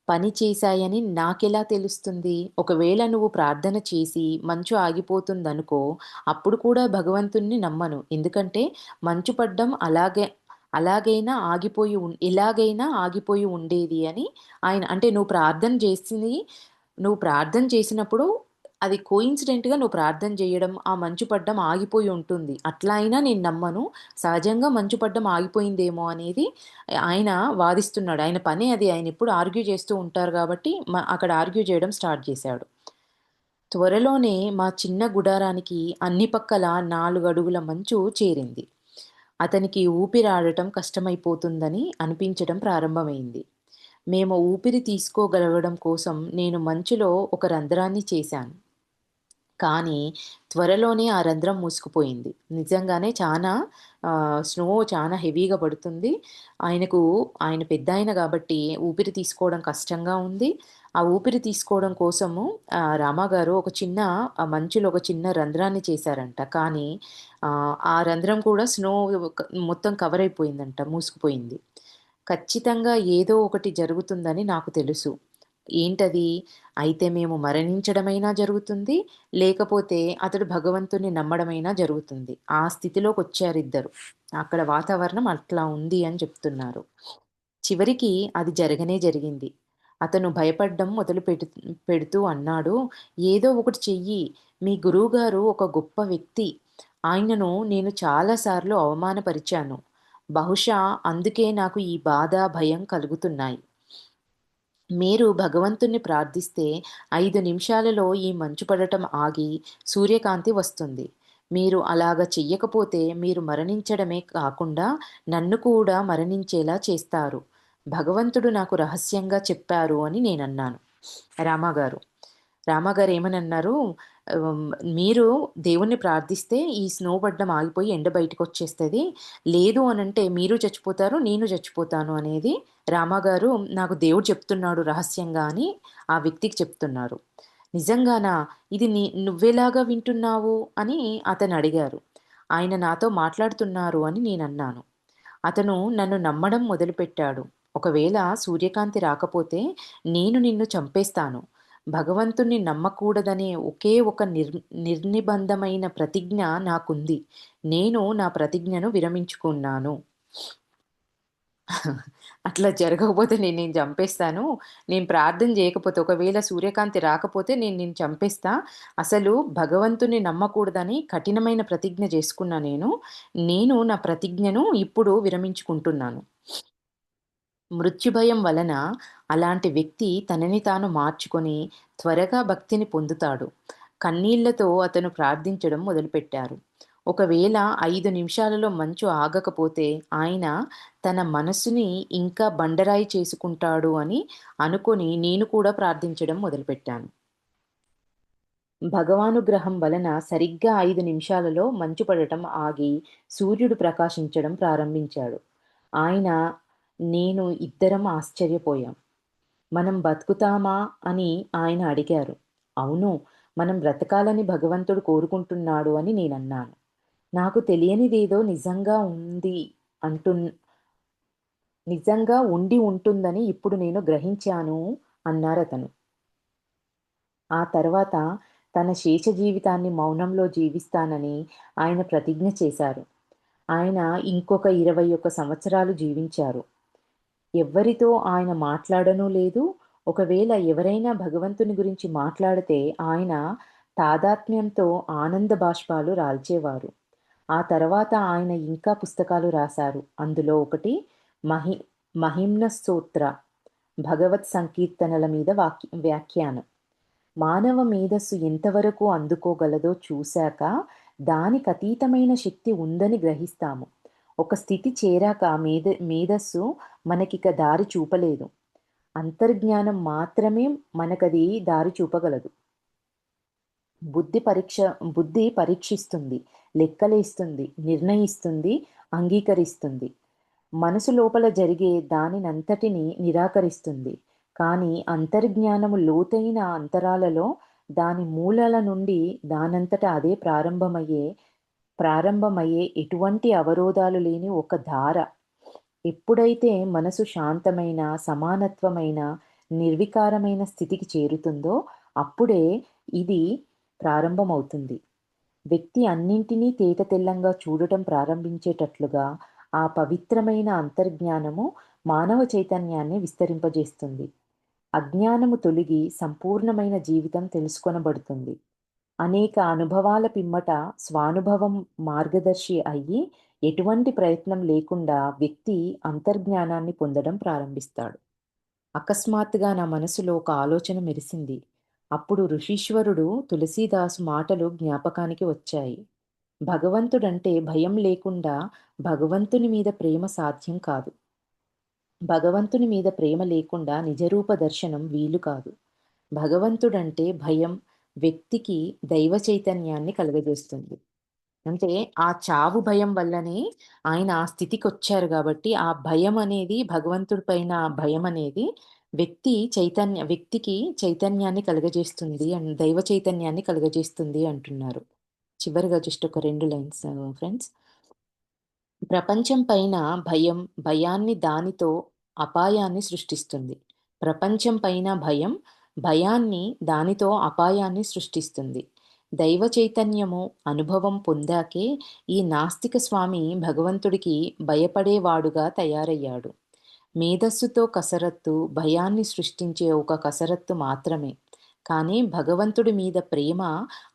Speaker 1: పని చేశాయని నాకెలా తెలుస్తుంది? ఒకవేళ నువ్వు ప్రార్థన చేసి మంచు ఆగిపోతుందనుకో, అప్పుడు కూడా భగవంతుడిని నమ్మను. ఎందుకంటే మంచు పడ్డం ఎలాగైనా ఆగిపోయి ఉండేది అని ఆయన అంటే నువ్వు ప్రార్థన చేసినప్పుడు అది కోయిన్సిడెంట్‌గా నువ్వు ప్రార్థన జేయడం, ఆ మంచు పడ్డం ఆగిపోయి ఉంటుంది. అట్లా అయినా నేను నమ్మను. సహజంగా మంచు పడ్డం ఆగిపోయిందేమో అనేది ఆయన వాదిస్తున్నాడు. ఆయన పనే అది. ఆయనెప్పుడు ఆర్గ్యూ చేస్తూ ఉంటారు గాబట్టి, అక్కడ ఆర్గ్యూ చేయడం స్టార్ట్ చేశాడు. త్వరలోనే మా చిన్న గుడారానికి అన్ని పక్కల 4 అడుగుల మంచు చేరింది. అతనికి ఊపిరాడటం కష్టమైపోతుందని అనిపించడం ప్రారంభమైంది. మేము ఊపిరి తీసుకోగలగడం కోసం నేను మంచులో ఒక రంధ్రాన్ని చేశాను. కానీ త్వరలోనే ఆ రంధ్రం మూసుకుపోయింది. నిజంగానే స్నో చానా హెవీగా పడుతుంది. ఆయన పెద్దాయన గాబట్టి ఊపిరి తీసుకోవడం కష్టంగా ఉంది. ఆ ఊపిరి తీసుకోవడం కోసము రామాగారు మంచులో ఒక చిన్న రంధ్రాన్ని చేశారంట. కానీ ఆ రంధ్రం కూడా మొత్తం కవర్ అయిపోయిందంట. మూసుకుపోయింది. ఖచ్చితంగా ఏదో ఒకటి జరుగుతుందని నాకు తెలుసు. ఏంటది? అయితే మేము మరణించడమైనా జరుగుతుంది, లేకపోతే అతడు భగవంతుడిని నమ్మడమైనా జరుగుతుంది. ఆ స్థితిలోకొచ్చారిద్దరు. అక్కడ వాతావరణం అట్లా ఉంది అని చెప్తున్నారు. చివరికి అది జరగనే జరిగింది. అతను భయపడ్డం పెడుతూ అన్నాడు, "ఏదో ఒకటి చెయ్యి. మీ గురువుగారు ఒక గొప్ప వ్యక్తి. ఆయనను నేను చాలా సార్లు అవమానపరిచాను. బహుశా అందుకే నాకు ఈ బాధ, భయం కలుగుతున్నాయి. మీరు భగవంతుణ్ణి ప్రార్థిస్తే 5 నిమిషాలలో ఈ మంచు పడటం ఆగి సూర్యకాంతి వస్తుంది. మీరు అలాగ చెయ్యకపోతే మీరు మరణించడమే కాకుండా నన్ను కూడా మరణించేలా చేస్తారు. భగవంతుడు నాకు రహస్యంగా చెప్పారు అని నేనన్నాను. రామాగారు. రామాగారు ఏమనన్నారు, ఆహ్, మీరు దేవుణ్ణి ప్రార్థిస్తే ఈ స్నో పడడం ఆగిపోయి ఎండ బయటకొచ్చేస్తది. లేదు అనంటే మీరు చచ్చిపోతారు, నేను చచ్చిపోతాను అనేది రామాగారు నాకు దేవుడు చెప్తున్నాడు రహస్యంగా అని ఆ వ్యక్తికి చెప్తున్నారు. నిజంగానా? ఇది నువ్వెలాగా వింటున్నావు అని అతనడిగారు. ఆయన నాతో మాట్లాడుతున్నారు అని నేనన్నాను. అతను నన్ను నమ్మడం మొదలుపెట్టాడు. ఒకవేళ సూర్యకాంతి రాకపోతే నేను నిన్ను చంపేస్తాను. భగవంతుణ్ణి నమ్మకూడదనే ఒకే ఒక నిర్నిబంధమైన ప్రతిజ్ఞ నాకుంది. నేను నా ప్రతిజ్ఞను విరమించుకున్నాను. అట్లా జరగకపోతే నేను నిన్ను చంపేస్తాను. నేను ప్రార్థన చేయకపోతే ఒకవేళ సూర్యకాంతి రాకపోతే నేను నిన్ను చంపేస్తా. అసలు భగవంతుడిని నమ్మకూడదని కఠినమైన ప్రతిజ్ఞ చేసుకున్నా నేను. నేను నా ప్రతిజ్ఞను ఇప్పుడు విరమించుకుంటున్నాను. మృత్యుభయం వలన అలాంటి వ్యక్తి తనని తాను మార్చుకొని త్వరగా భక్తిని పొందుతాడు. కన్నీళ్లతో అతను ప్రార్థించడం మొదలుపెట్టారు. ఒకవేళ 5 నిమిషాలలో మంచు ఆగకపోతే ఆయన తన మనసుని ఇంకా బండరాయి చేసుకుంటాడు అని అనుకొని నేను కూడా ప్రార్థించడం మొదలుపెట్టాను. భగవానుగ్రహం వలన సరిగ్గా 5 నిమిషాలలో మంచు పడటం ఆగి సూర్యుడు ప్రకాశించడం ప్రారంభించాడు. ఆయన, నేను ఇద్దరం ఆశ్చర్యపోయాం. మనం బతుకుతామా అని ఆయన అడిగారు. అవును, మనం బ్రతకాలని భగవంతుడు కోరుకుంటున్నాడు అని నేనన్నాను. నాకు తెలియనిదేదో అంటున్ నిజంగా ఉండి ఉంటుందని ఇప్పుడు నేను గ్రహించాను అన్నారతను. ఆ తర్వాత తన శేష జీవితాన్ని మౌనంలో జీవిస్తానని ఆయన ప్రతిజ్ఞ చేశారు. ఆయన ఇంకొక 21 సంవత్సరాలు జీవించారు. ఎవ్వరితో ఆయన మాట్లాడనూ లేదు. ఒకవేళ ఎవరైనా భగవంతుని గురించి మాట్లాడితే ఆయన తాదాత్మ్యంతో ఆనంద బాష్పాలు రాల్చేవారు. ఆ తర్వాత ఆయన ఇంకా పుస్తకాలు రాశారు. అందులో ఒకటి మహి మహిమ్న స్తోత్ర, భగవత్ సంకీర్తనల మీద వ్యాఖ్యానం. మానవ మేధస్సు ఎంతవరకు అందుకోగలదో చూశాక దానికతీతమైన శక్తి ఉందని గ్రహిస్తాము. ఒక స్థితి చేరాక మేధస్సు మనకిక దారి చూపలేదు. అంతర్జ్ఞానం మాత్రమే మనకది దారి చూపగలదు. బుద్ధి పరీక్ష బుద్ధి పరీక్షిస్తుంది, లెక్కలేస్తుంది, నిర్ణయిస్తుంది, అంగీకరిస్తుంది. మనసు లోపల జరిగే దానినంతటిని నిరాకరిస్తుంది. కానీ అంతర్జ్ఞానము లోతైన అంతరాలలో దాని మూలాల నుండి దానంతట అదే ప్రారంభమయ్యే ఎటువంటి అవరోధాలు లేని ఒక ధార. ఎప్పుడైతే మనసు శాంతమైన, సమానత్వమైన, నిర్వికారమైన స్థితికి చేరుతుందో అప్పుడే ఇది ప్రారంభమవుతుంది. వ్యక్తి అన్నింటినీ తేటతెల్లంగా చూడటం ప్రారంభించేటట్లుగా ఆ పవిత్రమైన అంతర్జ్ఞానము మానవ చైతన్యాన్ని విస్తరింపజేస్తుంది. అజ్ఞానము తొలగి సంపూర్ణమైన జీవితం తెలుసుకొనబడుతుంది. అనేక అనుభవాల పిమ్మట స్వానుభవం మార్గదర్శి అయ్యి ఎటువంటి ప్రయత్నం లేకుండా వ్యక్తి అంతర్జ్ఞానాన్ని పొందడం ప్రారంభిస్తాడు. అకస్మాత్తుగా నా మనసులో ఒక ఆలోచన మెరిసింది. అప్పుడు ఋషీశ్వరుడు తులసీదాసు మాటలు జ్ఞాపకానికి వచ్చాయి. భగవంతుడంటే భయం లేకుండా భగవంతుని మీద ప్రేమ సాధ్యం కాదు. భగవంతుని మీద ప్రేమ లేకుండా నిజరూప దర్శనం వీలు కాదు. భగవంతుడంటే భయం వ్యక్తికి దైవ చైతన్యాన్ని కలుగజేస్తుంది. అంటే ఆ చావు భయం వల్లనే ఆయన ఆ స్థితికొచ్చారు గాబట్టి, ఆ భయం అనేది భగవంతుడి పైన ఆ భయం అనేది వ్యక్తికి చైతన్యాన్ని కలుగజేస్తుంది దైవ చైతన్యాన్ని కలుగజేస్తుంది అంటున్నారు. చివరగా జస్ట్ ఒక 2 లైన్స్ ఫ్రెండ్స్. ప్రపంచం పైన భయం, భయాన్ని దానితో అపాయాన్ని సృష్టిస్తుంది. ప్రపంచం పైన భయం, భయాన్ని దానితో అపాయాన్ని సృష్టిస్తుంది. దైవ చైతన్యము అనుభవం పొందాకే ఈ నాస్తిక స్వామి భగవంతుడికి భయపడేవాడుగా తయారయ్యాడు. మేధస్సుతో కసరత్తు భయాన్ని సృష్టించే ఒక కసరత్తు మాత్రమే. కానీ భగవంతుడి మీద ప్రేమ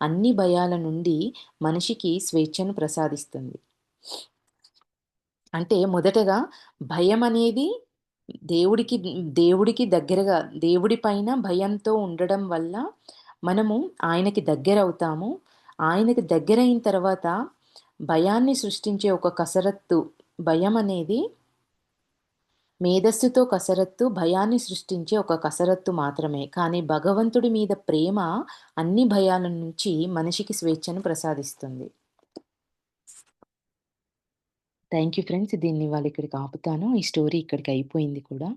Speaker 1: అన్ని భయాల నుండి మనిషికి స్వేచ్ఛను ప్రసాదిస్తుంది. అంటే మొదటగా భయమనేది దేవుడికి దేవుడికి దగ్గరగా దేవుడి పైన భయంతో ఉండడం వల్ల మనము ఆయనకి దగ్గరవుతాము. ఆయనకి దగ్గరైన తర్వాత భయాన్ని సృష్టించే ఒక కసరత్తు భయమనేది మేధస్సుతో కసరత్తు, భయాన్ని సృష్టించే ఒక కసరత్తు మాత్రమే. కానీ భగవంతుడి మీద ప్రేమ అన్ని భయాల నుంచి మనిషికి స్వేచ్ఛను ప్రసాదిస్తుంది. Thank you friends. దీన్ని ఇవాళ ఇక్కడికి ఆపుతాను. ఈ స్టోరీ ఇక్కడికి అయిపోయింది కూడా.